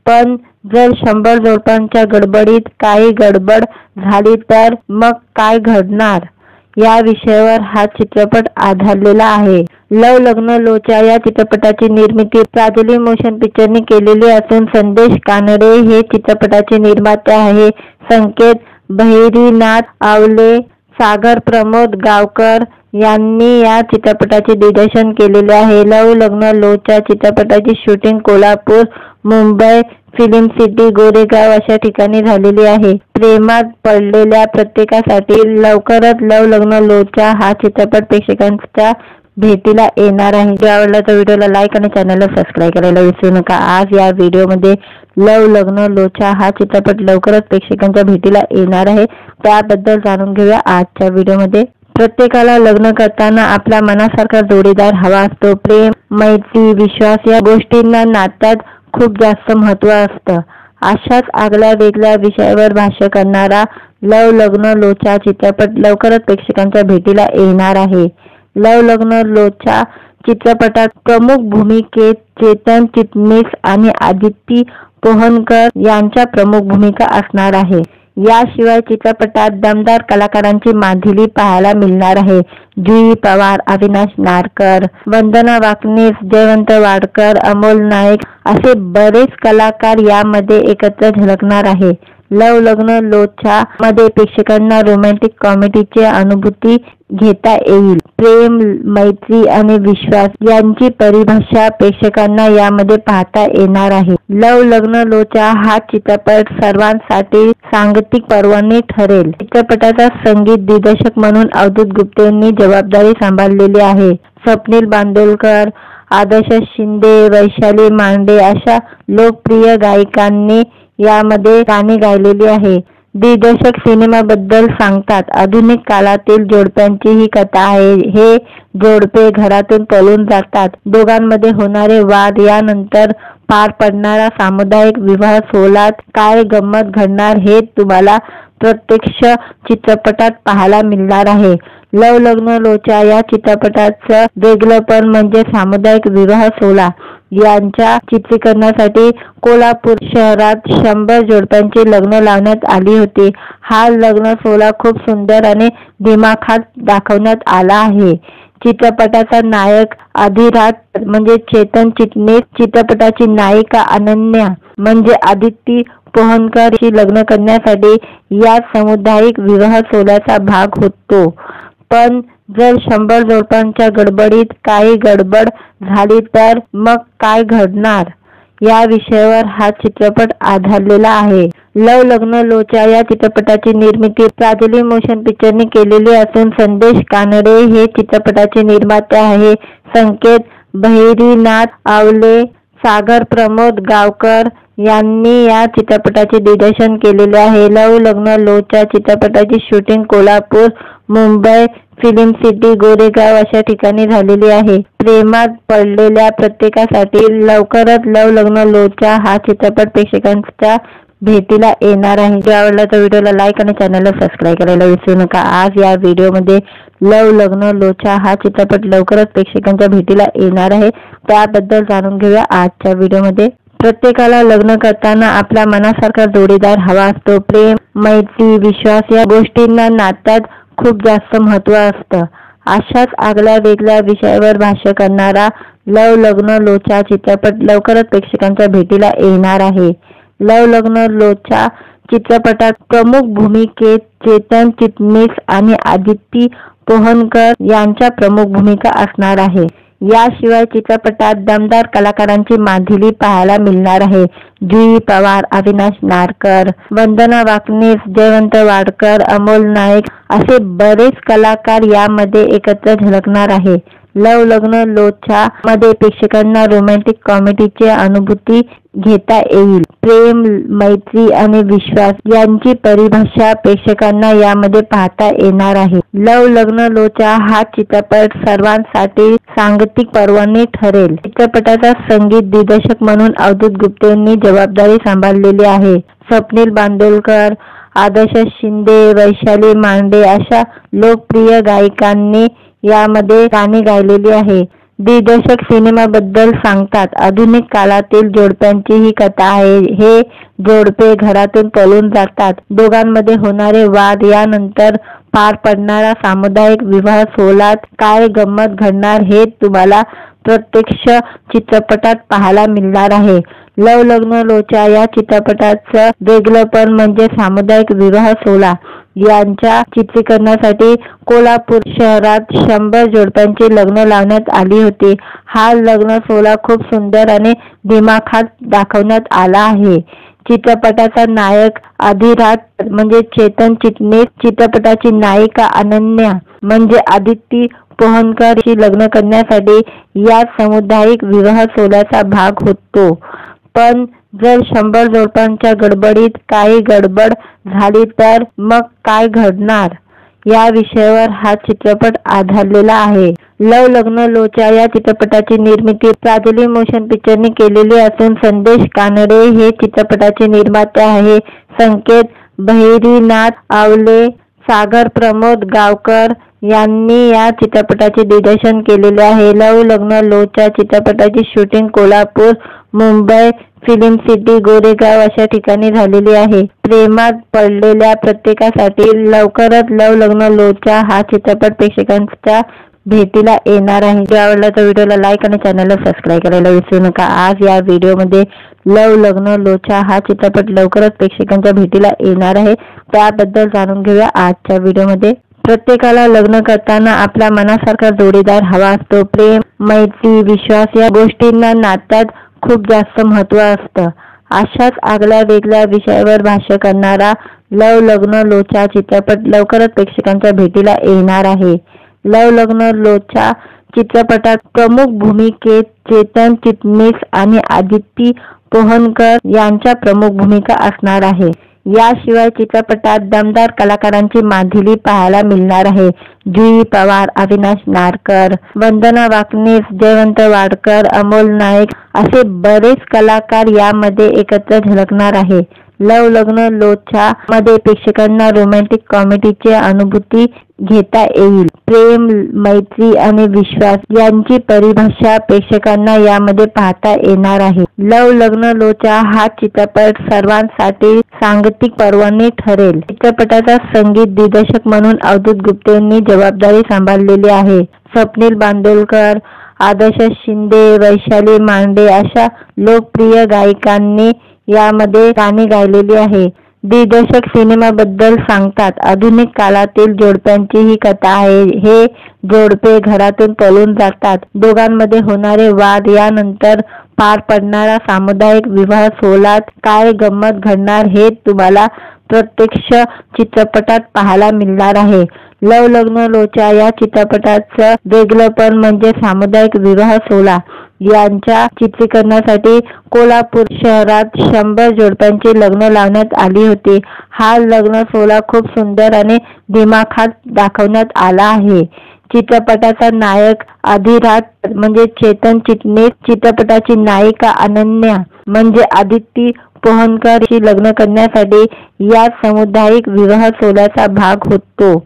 पण जर 100 जोडप्यांच्या गडबडीत काही गडबड झाली तर मग काय घडणार, या विषयावर हा चित्रपट आधारलेला आहे. लव लग्न लोचा या चित्रपटाची निर्मिती प्राजली मोशन पिक्चरने केलेली असून संदेश कानडे हे चित्रपटाचे निर्माते आहे. संकेत बहिरीनाथ आवले, सागर प्रमोद गावकर यांनी या चित्रपटाचे दिग्दर्शन केलेले आहे. लव लग्न लोचा चित्रपटाची shooting Kolhapur, Mumbai, film city, Goregaon अशा ठिकाणी झालेली आहे. प्रेमात पडलेल्या प्रत्येकासाठी लवकरच लव लग्न लोचा हा चित्रपट प्रेक्षकांच्या भेटीला येणार आहे. व्हिडिओ आवडला तर व्हिडिओला लाईक आणि चॅनलला सबस्क्राईब करायला विसरू नका. आज या व्हिडिओमध्ये लव लग्न लोचा हा चित्रपट लवकरच प्रेक्षकांच्या भेटीला येणार आहे. त्याबद्दल जाणून घेऊया आजच्या व्हिडिओमध्ये. प्रत्येकाला लग्न करताना आपल्या मनासारखा जोडीदार हवा असतो. प्रेम, मैत्री, विश्वास या गोष्टींना नात्यात खूप जास्त महत्त्व असतं. अशाच आगळ्या वेगळ्या विषयावर भाष्य करणारा लव लग्न लोचा चित्रपट लवकरच प्रेक्षकांच्या भेटीला येणार आहे. लव लग्न लोचा चित्रपटात प्रमुख भूमिकेत चेतन चिटणीस आणि आदिती पोहनकर यांच्या प्रमुख भूमिका असणार आहे. याशिवाय चित्रपटात दमदार कलाकारांची मांदिली पाहायला मिळणार आहे. जुई पवार, अविनाश नारकर, वंदना वाकनीस, जयवंत वाडकर, अमोल नाईक असे बरेच कलाकार यामध्ये एकत्र झळकणार आहे. लव लग्न लोचा मध्ये प्रेक्षकांना रोमॅन्टिक कॉमेडीची अनुभूती घेता येईल. प्रेम, मैत्री आणि विश्वास यांची परिभाषा प्रेक्षकांना यामध्ये पाहता येणार आहे. लव लग्न लोचा हा चित्रपट सर्वांसाठी सांगीतिक पर्वणी ठरेल. चित्रपटाचा संगीत दिग्दर्शक म्हणून अवधूत गुप्ते यांनी जबाबदारी सांभाळलेली आहे. स्वप्नील बांदोडकर, आदर्श शिंदे, वैशाली मांडे अशा लोकप्रिय गायकांनी यामध्ये गाणी गायलेली आहे. दिग्दर्शक सिनेमाबद्दल सांगतात, आधुनिक काळातील जोडप्यांची ही कथा आहे. हे जोडपे घरातून पळून जातात. दोघांमध्ये होणारे वाद यानंतर पार पडणारा सामुदायिक विवाह सोहळ्यात काय गंमत घडणार हे तुम्हाला प्रत्यक्ष चित्रपटात पाहायला मिळणार आहे. लव लग्न लोचा या चित्रपटाचं वेगळेपण म्हणजे सामुदायिक विवाह सोहळा. यांच्या चित्रीकरणासाठी कोल्हापूर शहरात 100 जोडप्यांची लग्न लावण्यात आली होती. हा लग्न सोहळा खूप सुंदर आणि दिमाखात दाखवण्यात आला आहे. चित्रपटाचा नायक अधिराज म्हणजे चेतन चिटणीस, चित्रपटाची नायिका अनन्या म्हणजे आदिती पोहनकर शी लग्न करण्यासाठी या सामुदायिक विवाह सोहळ्याचा भाग होतो. पण जर 100 जोडप्यांच्या गडबडीत काही गडबड झाली तर मग काय घडणार या विषयावर हा चित्रपट आधारलेला आहे. लव लग्न लोचा या चित्रपटाची निर्मिती प्राजली मोशन पिक्चरने केलेली असून संदेश कानडे हे चित्रपटाचे निर्माते आहे. संकेत बहिरीनाथ आवले, सागर प्रमोद गावकर यांनी या चित्रपटाचे दिग्दर्शन केलेले आहे. लव लग्न लोचा चित्रपटाची shooting Kolhapur, Mumbai, film city, Goregaon अशा ठिकाणी झालेली आहे. प्रेमात पडलेल्या प्रत्येकासाठी लवकरच लव लग्न लोचा हा चित्रपट प्रेक्षकांच्या भेटीला येणार आहे. जर आवडला तर व्हिडिओला लाईक आणि चॅनलला सबस्क्राईब करायला विसरू नका. आज या व्हिडिओमध्ये लव लग्न लोचा हा चित्रपट लवकरच प्रेक्षकांच्या भेटीला येणार आहे. त्याबद्दल जाणून घेऊया आजच्या व्हिडिओमध्ये. प्रत्येकाला लग्न करताना आपल्या मनासारखा जोडीदार हवा असतो. प्रेम, मैत्री, विश्वास या गोष्टींना नात्यात खूप जास्त महत्त्व असतं. अशाच आगळ्या वेगळ्या विषयावर भाष्य करणारा लव लग्न लोचा चित्रपट लवकरच प्रेक्षकांच्या भेटीला येणार आहे. लव लग्न लोचा चित्रपटात प्रमुख भूमिकेत चेतन चिटणीस आणि आदिती पोहनकर यांच्या प्रमुख भूमिका असणार आहे. याशिवाय चित्रपटात दमदार कलाकारांची मांदिली पाहायला मिळणार आहे. जुई पवार, अविनाश नारकर, वंदना वाकनीस, जयवंत वाडकर, अमोल नाईक असे बरेच कलाकार यामध्ये एकत्र झळकणार आहे. लव लग्न लोचा मध्ये प्रेक्षकांना रोमॅन्टिक कॉमेडीची अनुभूती घेता येईल. प्रेम, मैत्री आणि विश्वास यांची परिभाषा प्रेक्षकांना यामध्ये पाहता येणार आहे. लव लग्न लोचा हा चित्रपट सर्वांसाठी सांगीतिक पर्वणी ठरेल. चित्रपटाचा संगीत दिग्दर्शक म्हणून अवधूत गुप्ते यांनी जबाबदारी सांभाळलेली आहे. स्वप्नील बांदोडकर, आदर्श शिंदे, वैशाली मांडे अशा लोकप्रिय गायकांनी यामध्ये गाणी गायलेली आहे. दिग्दर्शक सिनेमाबद्दल सांगतात, आधुनिक काळातील जोडप्यांची ही कथा आहे. हे जोडपे घरातून पळून जातात. दोघांमध्ये होणारे वाद यानंतर पार पडणारा सामुदायिक विवाह सोहळ्यात काय गंमत घडणार हे तुम्हाला प्रत्यक्ष चित्रपटात पाहायला मिळणार आहे. लव लग्न लोचा या चित्रपटाचं वेगळेपण म्हणजे सामुदायिक विवाह सोहळा. यांच्या चित्रीकरणासाठी कोल्हापूर शहरात 100 जोडप्यांची लग्न लावण्यात आली होती. हा लग्न सोहळा खूप सुंदर आणि दिमाखात दाखवण्यात आला आहे. चित्रपटाचा नायक अधिराज म्हणजे चेतन चिटणीस, चित्रपटाची नायिका अनन्या म्हणजे आदिती पोहनकर शी लग्न करण्यासाठी या सामुदायिक विवाह सोहळ्याचा भाग होतो. पण जर 100 जोडप्यांच्या गडबडीत काही गडबड झाली तर मग काय घडणार या विषयावर हा चित्रपट आधारलेला आहे। लव लग्न लोचा या चित्रपटाची निर्मिती प्राजली मोशन पिक्चरने केलेली असून संदेश कानडे हे चित्रपटाचे निर्माते आहे। संकेत बहिरीनाथ आवले, सागर प्रमोद गावकर यांनी या चित्रपटाचे दिग्दर्शन केलेले आहे। लव लग्न लोचा चित्रपटाची shooting Kolhapur, Mumbai, film city, Goregaon अशा ठिकाणी झालेली आहे। प्रेमात पडलेल्या प्रत्येकासाठी लवकरच लव लग्न लोचा हा चित्रपट प्रेक्षकांच्या भेटीला येणार आहे। जर आवडला तर व्हिडिओला लाईक आणि चॅनलला सबस्क्राईब करायला विसरू नका। आज या व्हिडिओमध्ये लव लग्न लोचा हा चित्रपट लवकरच प्रेक्षकांच्या भेटीला येणार आहे, त्याबद्दल जाणून घेऊया आजच्या व्हिडिओमध्ये। प्रत्येकाला लग्न करताना आपल्या मनासारखा जोडीदार हवा असतो। प्रेम, मैत्री, विश्वास या गोष्टींना नात्यात खूप जास्त महत्त्व असतं। अशाच आगळ्या वेगळ्या विषयावर भाष्य करणारा लव लग्न लोचा चित्रपट लवकरच प्रेक्षकांच्या भेटीला येणार आहे। लव लग्न लोचा चित्रपटात प्रमुख भूमिकेत चेतन चिटणीस आणि आदिती पोहनकर यांच्या प्रमुख भूमिका असणार आहे। याशिवाय चित्रपटात दमदार कलाकारांची मांदिली पाहायला मिळणार आहे। जुई पवार, अविनाश नारकर, वंदना वाकनीस, जयवंत वाडकर, अमोल नाईक असे बरेच कलाकार यामध्ये एकत्र झळकणार आहे। लव लग्न लोचा मध्ये प्रेक्षकांना रोमॅन्टिक कॉमेडीची अनुभूती घेता येईल। प्रेम, मैत्री आणि विश्वास यांची परिभाषा प्रेक्षकांना यामध्ये पाहता येणार आहे। लव लग्न लोचा हा चित्रपट सर्वांसाठी सांगीतिक पर्वणी ठरेल। चित्रपटाचा संगीत दिग्दर्शक म्हणून अवधूत गुप्ते यांनी जबाबदारी सांभाळलेली आहे। स्वप्नील बांदोडकर, आदर्श शिंदे, वैशाली मांडे अशा लोकप्रिय गायकांनी यामध्ये गाणी गायलेली आहे। दिग्दर्शक सिनेमाबद्दल सांगतात, आधुनिक काळातील जोडप्यांची ही कथा आहे। हे जोडपे घरातून पळून जातात। दोघांमध्ये होणारे वाद यानंतर पार पडणारा सामुदायिक विवाह सोहळ्यात काय गंमत घडणार हे तुम्हाला प्रत्यक्ष चित्रपटात पाहायला मिळणार आहे। लव लग्न लोचा या चित्रपटाचं वेगळेपण म्हणजे सामुदायिक विवाह सोहळा। यांच्या चित्रीकरणासाठी कोल्हापूर शहरात 100 जोडप्यांची लग्न लावण्यात आली होती। हा लग्न सोहळा खूप सुंदर आणि दिमाखात दाखवण्यात आला आहे। चित्रपटाचा नायक अधिराज म्हणजे चेतन चिटणीस, चित्रपटाची नायिका अनन्या म्हणजे आदिती पोहनकर शी लग्न करण्यासाठी या सामुदायिक विवाह सोहळ्याचा भाग होतो।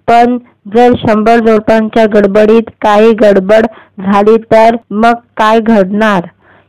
पण जर 100 जोडप्यांच्या गडबडीत काही गडबड झाली तर मग काय घडणार,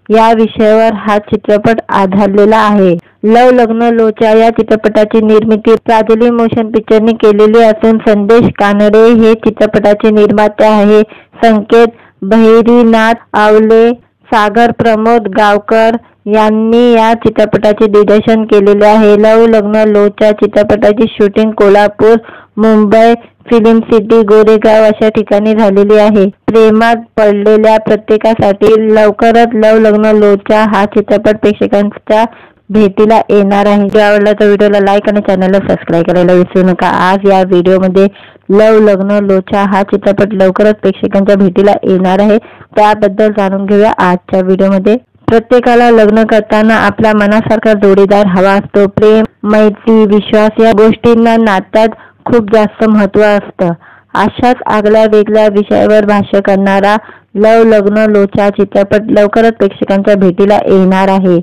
या विषयावर हा चित्रपट आधारलेला आहे। लव लग्न लोचा या चित्रपटाची निर्मिती प्राजली मोशन पिक्चरने केलेली असून संदेश कानडे हे चित्रपटाचे निर्माते आहे। संकेत बहिरीनाथ आवले, सागर प्रमोद गावकर यांनी या चित्रपटाचे दिग्दर्शन केलेले आहे। लव लग्न लोचा चित्रपटाची shooting Kolhapur, Mumbai, film city, Goregaon अशा ठिकाणी झालेली आहे। प्रेमात पडलेल्या प्रत्येकासाठी लवकरच लव लग्न लोचा हा चित्रपट प्रेक्षकांच्या भेटीला येणार आहे। जर आवडला तर व्हिडिओला लाईक आणि चॅनलला सबस्क्राईब करायला विसरू नका। आज या व्हिडिओमध्ये लव लग्न लोचा हा चित्रपट लवकरच प्रेक्षकांच्या भेटीला येणार आहे, त्याबद्दल जाणून घेऊया आजच्या व्हिडिओमध्ये। प्रत्येकाला लग्न करताना आपल्या मनासारखा जोडीदार हवा असतो। प्रेम, मैत्री, विश्वास या गोष्टींना नात्यात खूप जास्त महत्त्व असतं। अशाच आगळ्या वेगळ्या विषयावर भाष्य करणारा लव लग्न लोचा चित्रपट लवकरच प्रेक्षकांच्या भेटीला येणार आहे।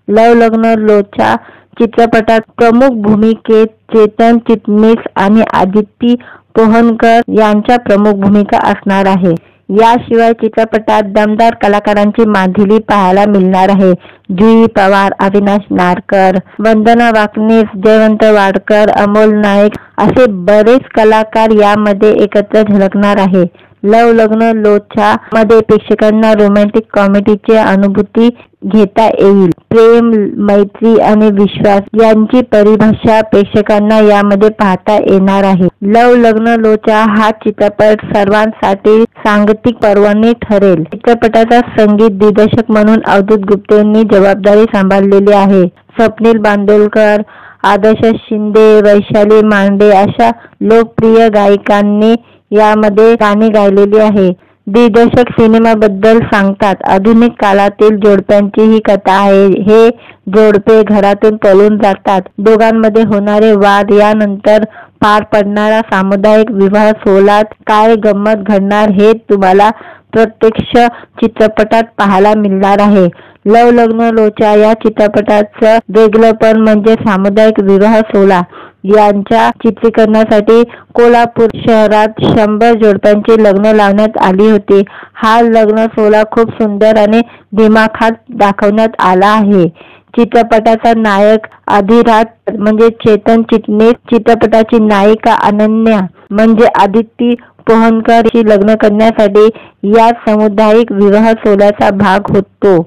लव लग्न लोचा चित्रपटात प्रमुख भूमिकेत चेतन चिटणीस आणि आदिती पोहनकर यांच्या प्रमुख भूमिका असणार आहे। याशिवाय चित्रपटात दमदार कलाकारांची मांदिली पाहायला मिळणार आहे। जुई पवार, अविनाश नारकर, वंदना वाकनीस, जयवंत वाडकर, अमोल नाईक असे बरेच कलाकार यामध्ये एकत्र झळकणार आहे। लव लग्न लोचा मध्ये प्रेक्षकांना रोमॅन्टिक कॉमेडीची अनुभूती घेता येईल। प्रेम, मैत्री आणि विश्वास यांची परिभाषा प्रेक्षकांना यामध्ये पाहता येणार आहे। लव लग्न लोचा हा चित्रपट सर्वांसाठी सांगीतिक पर्वणी ठरेल। चित्रपटाचा संगीत दिग्दर्शक म्हणून अवधूत गुप्ते यांनी जबाबदारी सांभाळलेली आहे। स्वप्नील बांदोडकर, आदर्श शिंदे, वैशाली मांडे अशा लोकप्रिय गायकांनी यामध्ये गाणी गायलेली आहे। दिग्दर्शक सिनेमाबद्दल सांगतात, आधुनिक काळातील जोडप्यांची ही कथा आहे। हे जोडपे घरातून पळून जातात। दोघांमध्ये होणारे वाद यानंतर पार पडणारा सामुदायिक विवाह सोहळ्यात काय गंमत घडणार हे तुम्हाला प्रत्यक्ष चित्रपटात पाहायला मिळणार आहे। लव लग्न लोचा या चित्रपटाचं वेगळेपण म्हणजे सामुदायिक विवाह सोहळा यांच्या चित्रीकरणासाठी कोल्हापूर शहरात 100 जोडप्यांची लग्न लावण्यात आली होती। हा लग्न सोहळा खूप सुंदर आणि दिमाखात दाखवण्यात आला आहे। चित्रपटाचा नायक अधिराज म्हणजे चेतन चिटणीस, चित्रपटाची नायिका अनन्या म्हणजे आदिती पोहनकर शी लग्न करण्यासाठी या सामुदायिक विवाह सोहळ्याचा भाग होतो।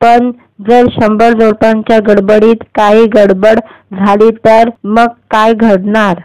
पण जर 100 जोडप्यांच्या गडबडीत काही गडबड झाली तर मग काय घडणार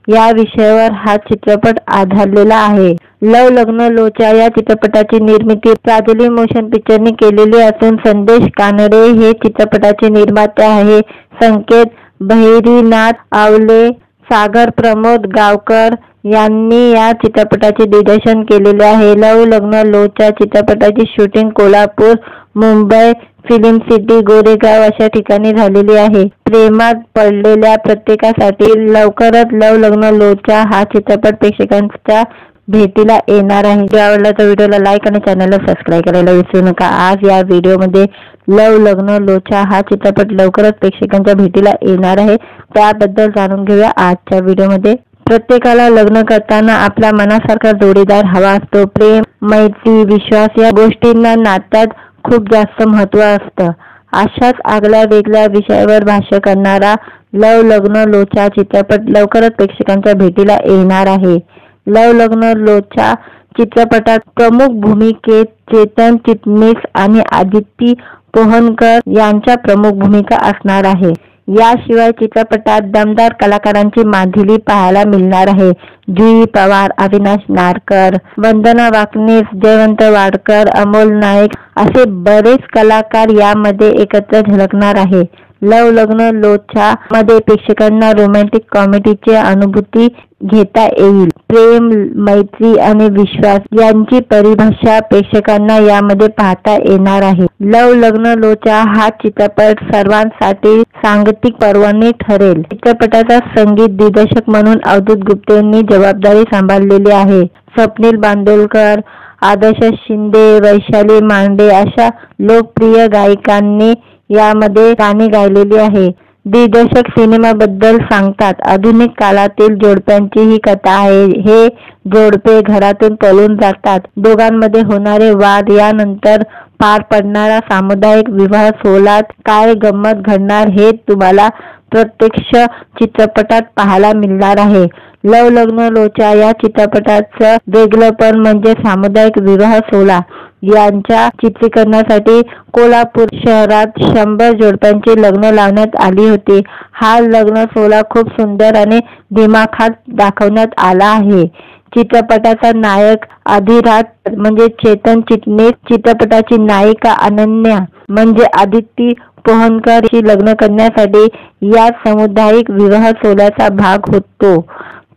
या विषयावर हा चित्रपट आधारलेला आहे। लव लग्न लोचा या चित्रपटाची निर्मिती प्राजली मोशन पिक्चरने केलेली असून संदेश कानडे हे चित्रपटाचे निर्माते आहे। संकेत बहिरीनाथ आवले, सागर प्रमोद गावकर यांनी या चित्रपटाचे दिग्दर्शन केलेले आहे। लव लग्न लोचा चित्रपटाची shooting Kolhapur, Mumbai, film city, Goregaon अशा ठिकाणी झालेली आहे। प्रेमात पडलेल्या प्रत्येकासाठी लवकरच लव लग्न लोचा हा चित्रपट प्रेक्षकांच्या भेटीला येणार आहे। जर आवडला तर व्हिडिओला लाईक आणि चॅनलला सबस्क्राईब करायला विसरू नका। आज या व्हिडिओमध्ये लव लग्न लोचा हा चित्रपट लवकरच प्रेक्षकांच्या भेटीला येणार आहे, त्याबद्दल जाणून घेऊया आजच्या व्हिडिओमध्ये। प्रत्येकाला लग्न करताना आपल्या मनासारखा जोडीदार हवा असतो। प्रेम, मैत्री, विश्वास या गोष्टींना नात्यात खूप जास्त महत्त्व असतं। अशाच आगळ्या वेगळ्या विषयावर भाष्य करणारा लव लग्न लोचा चित्रपट लवकरच प्रेक्षकांच्या भेटीला येणार आहे। लव लग्न लोचा चित्रपटात प्रमुख भूमिकेत चेतन चिटणीस आणि आदिती पोहनकर यांच्या प्रमुख भूमिका असणार आहे। याशिवाय चित्रपटात दमदार कलाकारांची मांदिली पाहायला मिळणार आहे। जुई पवार, अविनाश नारकर, वंदना वाकनीस, जयवंत वाडकर, अमोल नाईक असे बरेच कलाकार यामध्ये एकत्र झळकणार आहे। लव लग्न लोचा मध्ये प्रेक्षकांना रोमॅन्टिक कॉमेडीची अनुभूती घेता येईल। प्रेम, मैत्री आणि विश्वास यांची परिभाषा प्रेक्षकांना यामध्ये पाहता येणार आहे। लव लग्न लोचा हा चित्रपट सर्वांसाठी सांगीतिक पर्वणी ठरेल। चित्रपटाचा संगीत दिग्दर्शक म्हणून अवधूत गुप्तेंनी जबाबदारी सांभाळलेली आहे। स्वप्नील बांदोडकर, आदर्श शिंदे, वैशाली मांडे अशा लोकप्रिय गायकांनी यामध्ये गाणी गायलेली आहे। दिग्दर्शक सिनेमाबद्दल सांगतात, आधुनिक काळातील जोडप्यांची ही कथा आहे। हे जोडपे घरातून पळून जातात। दोघांमध्ये होणारे वाद यानंतर पार पडणारा सामुदायिक विवाह सोहळ्यात काय गंमत घडणार हे तुम्हाला प्रत्यक्ष चित्रपटात पाहायला मिळणार आहे। लव लग्न लोचा या चित्रपटाचं वेगळेपण म्हणजे सामुदायिक विवाह सोहळा यांच्या चित्रीकरणासाठी कोल्हापूर शहरात 100 जोडप्यांची लग्न लावण्यात आली होती। हा लग्न सोहळा खूप सुंदर आणि दिमाखात दाखवण्यात आला आहे। चित्रपटाचा नायक अधिराज म्हणजे चेतन चिटणीस, चित्रपटाची नायिका अनन्या म्हणजे आदिती पोहनकर शी लग्न करण्यासाठी या सामुदायिक विवाह सोहळ्याचा भाग होतो।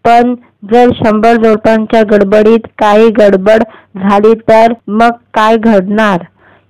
पण जर 100 जोडप्यांच्या गडबडीत काही गडबड झाली तर मग काय घडणार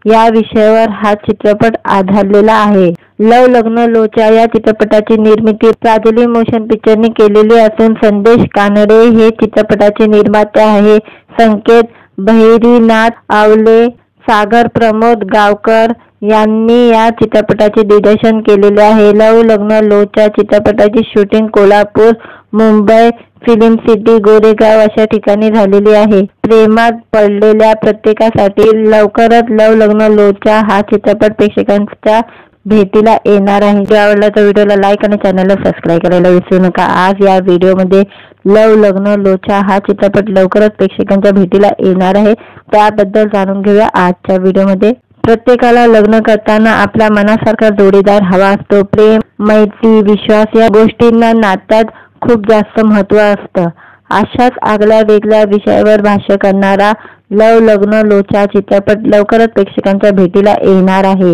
या विषयावर हा चित्रपट आधारलेला आहे। लव लग्न लोचा या चित्रपटाची निर्मिती प्राजली मोशन पिक्चरने केलेली असून संदेश कानडे हे चित्रपटाचे निर्माते आहे। संकेत बहिरीनाथ आवले, सागर प्रमोद गावकर यांनी या चित्रपटाचे दिग्दर्शन केलेले आहे। लव लग्न लोचा चित्रपटाची shooting Kolhapur, Mumbai, film city, Goregaon अशा ठिकाणी झालेली आहे। प्रेमात पडलेल्या प्रत्येकासाठी लवकरच लव लग्न लोचा हा चित्रपट प्रेक्षकांच्या भेटीला येणार आहे। जर आवडला तर व्हिडिओला लाईक आणि चॅनलला सबस्क्राईब करायला विसरू नका। आज या व्हिडिओमध्ये लव लग्न लोचा हा चित्रपट लवकरच प्रेक्षकांच्या भेटीला येणार आहे, त्याबद्दल जाणून घेऊया आजच्या व्हिडिओमध्ये। प्रत्येकाला लग्न करताना आपल्या मनासारखा जोडीदार हवा असतो। प्रेम, मैत्री, विश्वास या गोष्टींना नात्यात खूप जास्त महत्त्व असतं। अशाच आगळ्या वेगळ्या विषयावर भाष्य करणारा लव लग्न लोचा चित्रपट लवकरच प्रेक्षकांच्या भेटीला येणार आहे।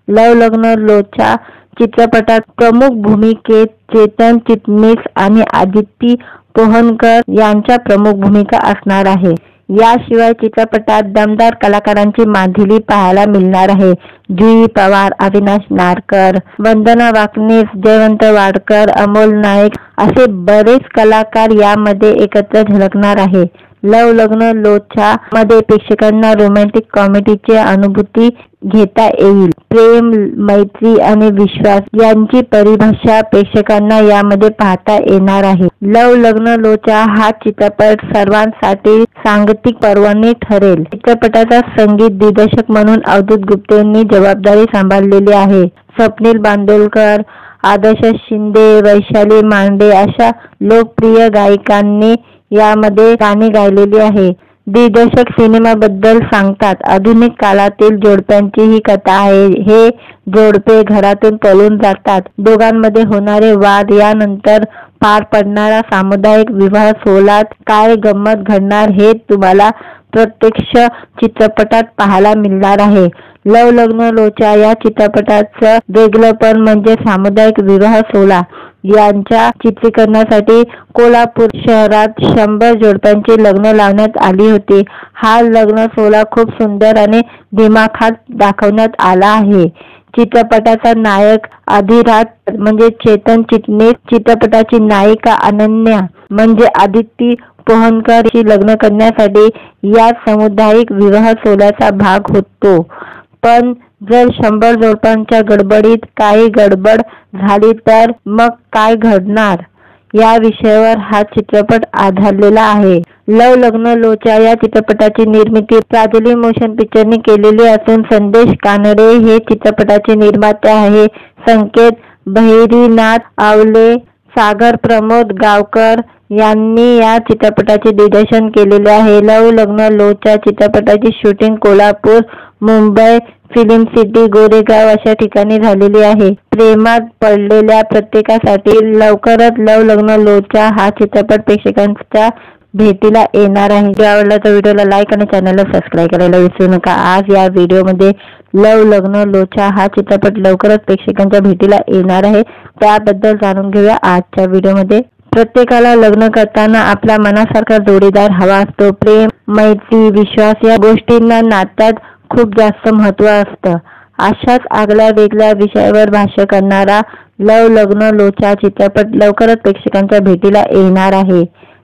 लव लग्न लोचा चित्रपटात प्रमुख भूमिकेत चेतन चिटणीस आणि आदिती पोहनकर यांच्या प्रमुख भूमिका असणार आहे। याशिवाय चित्रपटात दमदार कलाकारांची मांदिली पाहायला मिळणार आहे. जुई पवार, अविनाश नारकर, वंदना वाकनीस, जयवंत वाडकर, अमोल नाईक असे बरेच कलाकार यामध्ये एकत्र झळकणार आहे. लव लग्न लोचा मध्ये प्रेक्षकांना रोमॅन्टिक कॉमेडीची अनुभूती घेता येईल. प्रेम, मैत्री आणि विश्वास यांची परिभाषा प्रेक्षकांना यामध्ये पाहता येणार आहे. लव लग्न लोचा हा चित्रपट सर्वांसाठी सांगीतिक पर्वणी ठरेल. चित्रपटाचा संगीत दिग्दर्शक म्हणून अवधूत गुप्तेंनी जबाबदारी सांभाळलेली आहे. स्वप्नील बांदोडकर, आदर्श शिंदे, वैशाली मांडे अशा लोकप्रिय गायकांनी यामध्ये गाणी गायलेली आहे. दिग्दर्शक सिनेमाबद्दल सांगतात, आधुनिक काळातील जोडप्यांची ही कथा आहे. हे जोडपे घरातून पळून जातात. दोघांमध्ये होणारे वाद, यानंतर पार पडणारा सामुदायिक विवाह सोहळ्यात काय गंमत घडणार हे तुम्हाला प्रत्यक्ष चित्रपटात पाहायला मिळणार आहे. लव लग्न लोचा या चित्रपटाचं वेगळेपण म्हणजे सामुदायिक विवाह सोहळा. यांच्या चित्रीकरणासाठी कोल्हापूर शहरात 100 जोडप्यांची लग्न लावण्यात आली होती. हा लग्न सोहळा खूप सुंदर आणि दिमाखात दाखवण्यात आला आहे. चित्रपटाचा नायक अधिराज म्हणजे चेतन चिटणीस, चित्रपटाची नायिका अनन्या म्हणजे आदिती पोहनकर शी लग्न करण्यासाठी या सामुदायिक विवाह सोहळ्याचा भाग होतो. पण जर 100 जोडप्यांच्या गडबडीत काही गडबड झाली तर मग काय घडणार, या विषयावर हा चित्रपट आधारलेला आहे. लव लग्न लोचा या चित्रपटाची निर्मिती प्राजली मोशन पिक्चरने केलेली असून संदेश कानडे हे चित्रपटाचे निर्माते आहे. संकेत बहिरीनाथ आवले, सागर प्रमोद गावकर यांनी या चित्रपटाचे दिग्दर्शन केलेले आहे. लव लग्न लोचा चित्रपटाची shooting Kolhapur, Mumbai, film city, Goregaon अशा ठिकाणी झालेली आहे. प्रेमात पडलेल्या प्रत्येकासाठी लवकरच लव लग्न लोचा हा चित्रपट प्रेक्षकांच्या भेटीला येणार आहे. व्हिडिओ आवडला तर व्हिडिओला लाईक आणि चॅनलला सबस्क्राईब करायला विसरू नका. आज या व्हिडिओमध्ये लव लग्न लोचा हा चित्रपट लवकरच प्रेक्षकांच्या भेटीला येणार आहे, त्याबद्दल जाणून घेऊया आजच्या व्हिडिओमध्ये. प्रत्येकाला लग्न करताना आपल्या मनासारखा जोडीदार हवा असतो. प्रेम, मैत्री, विश्वास या गोष्टींना नात्यात खूप जास्त महत्त्व असतं. अशाच आगळ्या वेगळ्या विषयावर भाष्य करणारा लव लग्न लोचा चित्रपट लवकरच प्रेक्षकांच्या भेटीला येणार आहे.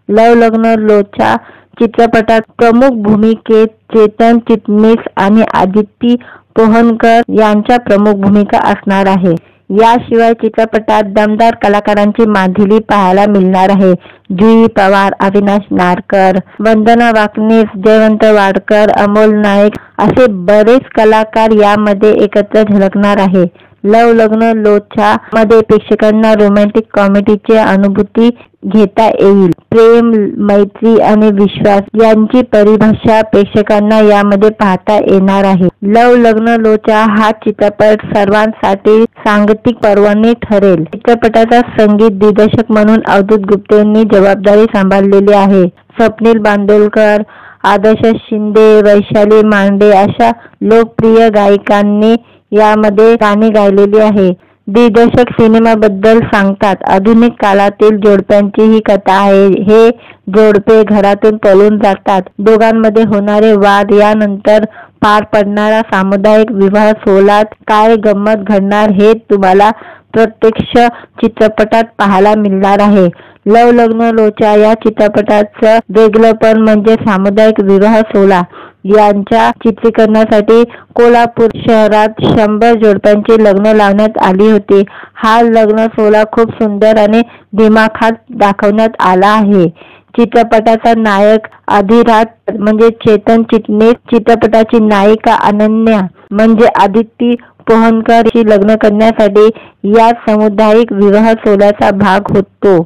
लव लग्न लोचा चित्रपटात प्रमुख भूमिकेत चेतन चिटणीस आणि आदिती पोहनकर यांच्या प्रमुख भूमिका असणार आहे. याशिवाय चित्रपटात दमदार कलाकारांची मांदिली पाहायला मिळणार आहे. जुई पवार, अविनाश नारकर, वंदना वाकनीस, जयवंत वाडकर, अमोल नाईक असे बरेच कलाकार यामध्ये एकत्र झळकणार आहे. लव लग्न लोचा मध्ये प्रेक्षकांना रोमॅन्टिक कॉमेडीची अनुभूती घेता येईल. प्रेम, मैत्री आणि विश्वास यांची परिभाषा प्रेक्षकांना यामध्ये पाहता येणार आहे. लव लग्न लोचा हा चित्रपट सर्वांसाठी सांगीतिक पर्वणी ठरेल. चित्रपटाचा संगीत दिग्दर्शक म्हणून अवधूत गुप्तेंनी जबाबदारी सांभाळलेली आहे. स्वप्नील बांदोडकर, आदर्श शिंदे, वैशाली मांडे अशा लोकप्रिय गायकांनी यामध्ये गाणी गायलेली आहे. दिग्दर्शक सिनेमाबद्दल सांगतात, आधुनिक काळातील जोडप्यांची ही कथा आहे. हे जोडपे घरातून पळून जातात. दोघांमध्ये होणारे वाद, यानंतर पार पडणारा सामुदायिक विवाह सोहळ्यात काय गंमत घडणार हे तुम्हाला प्रत्यक्ष चित्रपटात पाहायला मिळणार आहे. लव लग्न लोचा या चित्रपटाचं वेगळेपण म्हणजे सामुदायिक विवाह सोहळा. यांच्या चित्रीकरणासाठी कोल्हापूर शहरात 100 जोडप्यांची लग्न लावण्यात आली होती. हा लग्न सोहळा खूप सुंदर आणि दिमाखात दाखवण्यात आला आहे. चित्रपटाचा नायक अधिराज म्हणजे चेतन चिटणीस, चित्रपटाची नायिका अनन्या म्हणजे आदिती पोहनकर शी लग्न करण्यासाठी या सामुदायिक विवाह सोहळ्याचा भाग होतो.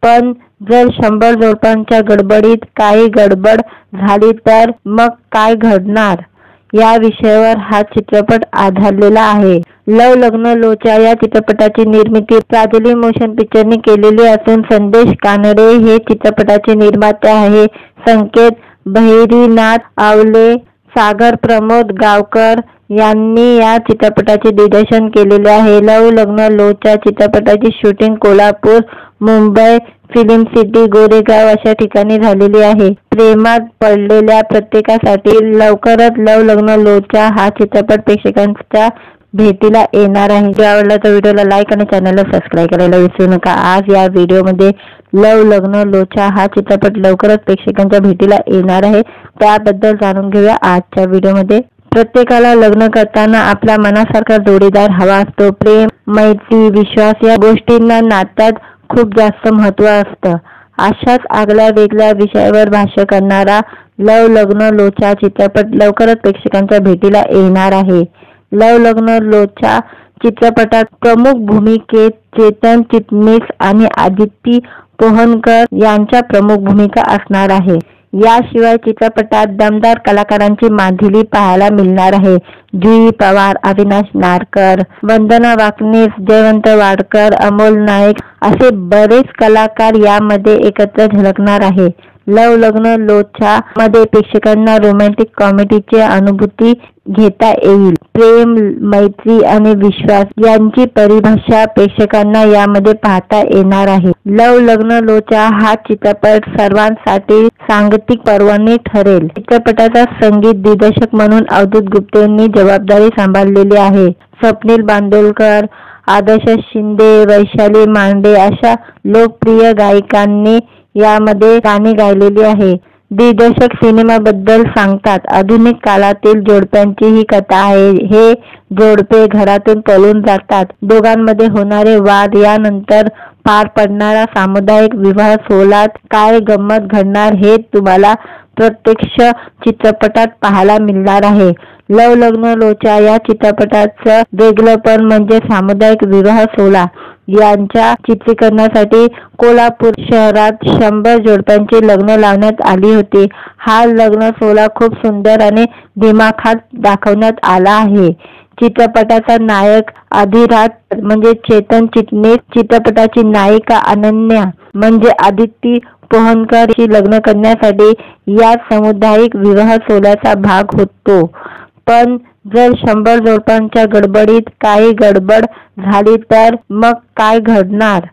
पण जर 100 जोडप्यांच्या गडबडीत काही गडबड झाली तर मग काय घडणार, या विषयावर हा चित्रपट आधारलेला आहे. लव लग्न लोचा या चित्रपटाची निर्मिती प्राजली मोशन पिक्चरने केलेली असून संदेश कानडे हे चित्रपटाचे निर्माते आहे. संकेत बहिरीनाथ आवले, सागर प्रमोद गावकर यांनी या चित्रपटाचे दिग्दर्शन केलेले आहे. लव लग्न लोचा चित्रपटाची shooting Kolhapur, Mumbai, film city Goregaon अशा ठिकाणी झालेली आहे। प्रेमात पडलेल्या प्रत्येकासाठी लवकरच लव लग्न लोचा हा चित्रपट प्रेक्षकांच्या भेटीला येणार आहे। जर आवडला तर व्हिडिओला लाईक आणि चॅनलला सबस्क्राईब करायला विसरू नका। आज या व्हिडिओमध्ये लव लग्न लोचा हा चित्रपट लवकरच प्रेक्षकांच्या भेटीला येणार आहे, त्याबद्दल जाणून घेऊया आजच्या व्हिडिओमध्ये। प्रत्येकाला लग्न करताना आपल्या मनासारखा जोडीदार हवा असतो। प्रेम, मैत्री, विश्वास या गोष्टींना नात्यात खूप जास्त महत्त्व असतं। अशाच आगळ्या वेगळ्या विषयावर भाष्य करणारा लव लग्न लोचा चित्रपट लवकरच प्रेक्षकांच्या भेटीला येणार आहे। लव लग्न लोचा चित्रपटात प्रमुख भूमिकेत चेतन चिटणीस आणि आदिती पोहनकर यांच्या प्रमुख भूमिका असणार आहे। याशिवाय चित्रपटात दमदार कलाकारांची मांदिली पाहायला मिळणार आहे। जुई पवार, अविनाश नारकर, वंदना वाकनीस, जयवंत वाडकर, अमोल नाईक असे बरेच कलाकार यामध्ये एकत्र झळकणार आहे। लव लग्न लोचा मध्ये प्रेक्षकांना रोमॅन्टिक कॉमेडीची अनुभूती घेता येईल। प्रेम, मैत्री आणि विश्वास यांची परिभाषा प्रेक्षकांना यामध्ये पाहता येणार आहे। लव लग्न लोचा हा चित्रपट सर्वांसाठी सांगीतिक पर्वणी ठरेल। चित्रपटाचा संगीत दिग्दर्शक म्हणून अवधूत गुप्तेंनी जबाबदारी सांभाळलेली आहे। स्वप्नील बांदोडकर, आदर्श शिंदे, वैशाली मांडे अशा लोकप्रिय गायकांनी यामध्ये गाणी गायलेली आहे। दिग्दर्शक सिनेमाबद्दल सांगतात, आधुनिक काळातील जोडप्यांची ही कथा आहे। हे जोडपे घरातून पळून जातात। दोघांमध्ये होणारे वाद यानंतर पार पडणारा सामुदायिक विवाह सोहळ्यात काय गंमत घडणार हे तुम्हाला प्रत्यक्ष चित्रपटात पाहायला मिळणार आहे। लव लग्न लोचा या चित्रपटाचं वेगळेपण म्हणजे सामुदायिक विवाह सोहळा। यांच्या चित्रीकरणासाठी कोल्हापूर शहरात 100 जोडप्यांची लग्न लावण्यात आली होती। हा लग्न सोहळा खूप सुंदर आणि दिमाखात दाखवण्यात आला आहे। चित्रपटाचा नायक अधिराज म्हणजे चेतन चिटणीस, चित्रपटाची नायिका अनन्या म्हणजे आदिती पोहनकर लग्न करण्यासाठी या सामुदायिक विवाह सोहळ्याचा भाग होतो। पण जर 100 जोडप्यांच्या गडबडीत काही गडबड झाली तर मग काय घडणार,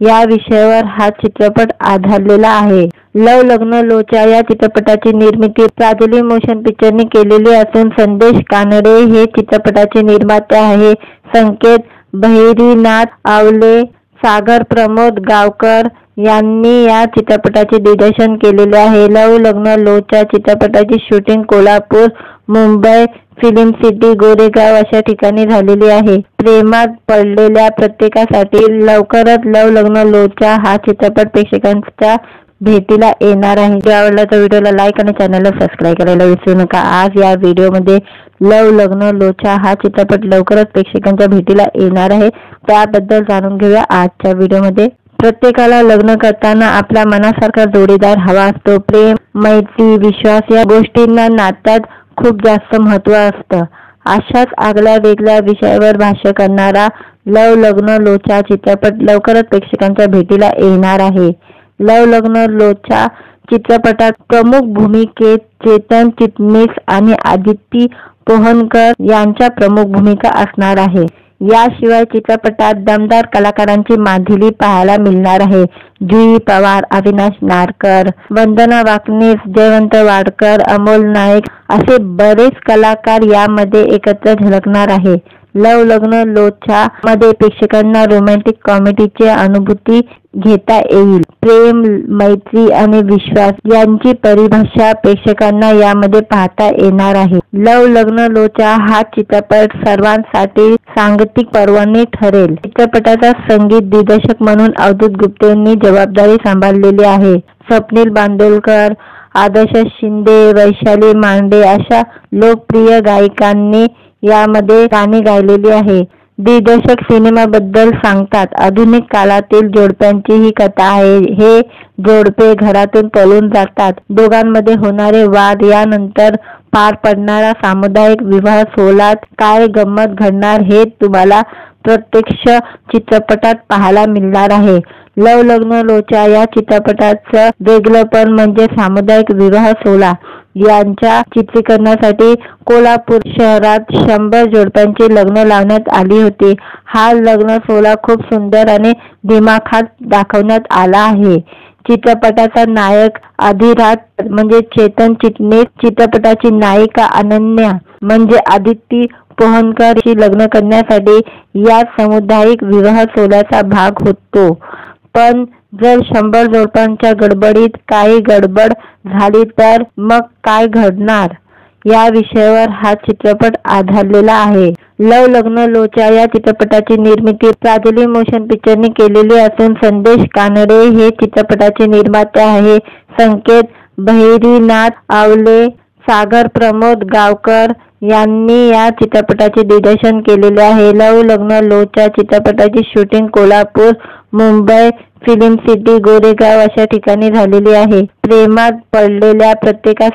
या विषयावर हा चित्रपट आधारलेला आहे। लव लग्न लोचा या चित्रपटाची निर्मिती प्राजली मोशन पिक्चरने केलेली असून संदेश कानडे हे चित्रपटाचे निर्माते आहे। संकेत बहिरीनाथ आवले, सागर प्रमोद गावकर यांनी या चित्रपटाचे दिग्दर्शन केलेले आहे। लव लग्न लोचा चित्रपटाची shooting Kolhapur, Mumbai, film city Goregaon अशा ठिकाणी झालेली आहे। प्रेमात पडलेल्या प्रत्येकासाठी लवकरच लव लग्न लोचा हा चित्रपट प्रेक्षकांच्या भेटीला येणार आहे। जर आवडला तर व्हिडिओला लाईक आणि चॅनलला सबस्क्राईब करायला विसरू नका। आज या व्हिडिओमध्ये लव लग्न लोचा हा चित्रपट लवकरच प्रेक्षकांच्या भेटीला येणार आहे, त्याबद्दल जाणून घेऊया आजच्या व्हिडिओमध्ये। प्रत्येकाला लग्न करताना आपल्या मनासारखा जोडीदार हवा असतो। प्रेम, मैत्री, विश्वास या गोष्टींना नात्यात खूप जास्त महत्त्व असतं। अशाच आगळ्या वेगळ्या विषयावर भाष्य करणारा लव लग्न लोचा चित्रपट लवकरच प्रेक्षकांच्या भेटीला येणार आहे। लव लग्न लोचा चित्रपटात प्रमुख भूमिकेत चेतन चिटणीस आणि आदिती पोहनकर यांच्या प्रमुख भूमिका असणार आहे। याशिवाय चित्रपटात दमदार कलाकारांची मांदिली पाहायला मिळणार आहे। जुई पवार, अविनाश नारकर, वंदना वाकनीस, जयवंत वाडकर, अमोल नाईक असे बरेच कलाकार यामध्ये एकत्र झळकणार आहे। लव लग्न लोचा मध्ये प्रेक्षकांना रोमॅन्टिक कॉमेडीची अनुभूती घेता येईल। प्रेम, मैत्री आणि विश्वास यांची परिभाषा प्रेक्षकांना यामध्ये पाहता येणार आहे। लव लग्न लोचा हा चित्रपट सर्वांसाठी सांगीतिक पर्वणी ठरेल। चित्रपटाचा संगीत दिग्दर्शक म्हणून अवधूत गुप्तेंनी जबाबदारी सांभाळलेली आहे। स्वप्नील बांदोडकर, आदर्श शिंदे, वैशाली मांडे अशा लोकप्रिय गायकांनी यामध्ये गाणी गायलेली आहे। दिग्दर्शक सिनेमाबद्दल सांगतात, आधुनिक काळातील जोडप्यांची ही कथा आहे। हे जोडपे घरातून पळून जातात। दोघांमध्ये होणारे वाद यानंतर पार पडणारा सामुदायिक विवाह सोहळ्यात काय गंमत घडणार हे तुम्हाला प्रत्यक्ष चित्रपटात पाहायला मिळणार आहे। लव लग्न लोचा या चित्रपटाचं वेगळेपण म्हणजे सामुदायिक विवाह सोहळा यांच्या चित्रीकरणासाठी कोल्हापूर शहरात 100 जोडप्यांची लग्न लावण्यात आली होती। हा लग्न सोहळा खूप सुंदर आणि दिमाखात दाखवण्यात आला आहे। चित्रपटाचा नायक अधिराज म्हणजे चेतन चिटणीस, चित्रपटाची नायिका अनन्या म्हणजे आदिती पोहनकर लग्न करण्यासाठी या सामुदायिक विवाह सोहळ्याचा भाग होतो। पण जर 100 जोडप्यांच्या गडबडीत काही गडबड झाली तर मग काय घडणार या विषयावर हा चित्रपट आधारलेला आहे। लव लग्न लोचा या चित्रपटाची निर्मिती प्राजली मोशन पिक्चरने केलेली असून संदेश कानडे हे चित्रपटाचे निर्माते आहे। संकेत बहिरीनाथ आवले, सागर प्रमोद गावकर यांनी या चित्रपटाचे दिग्दर्शन केलेले आहे। लव लग्न लोचा चित्रपटाची shooting Kolhapur, Mumbai, film city, Goregaon अशा ठिकाणी झालेली आहे। प्रेमात पडलेल्या प्रत्येकास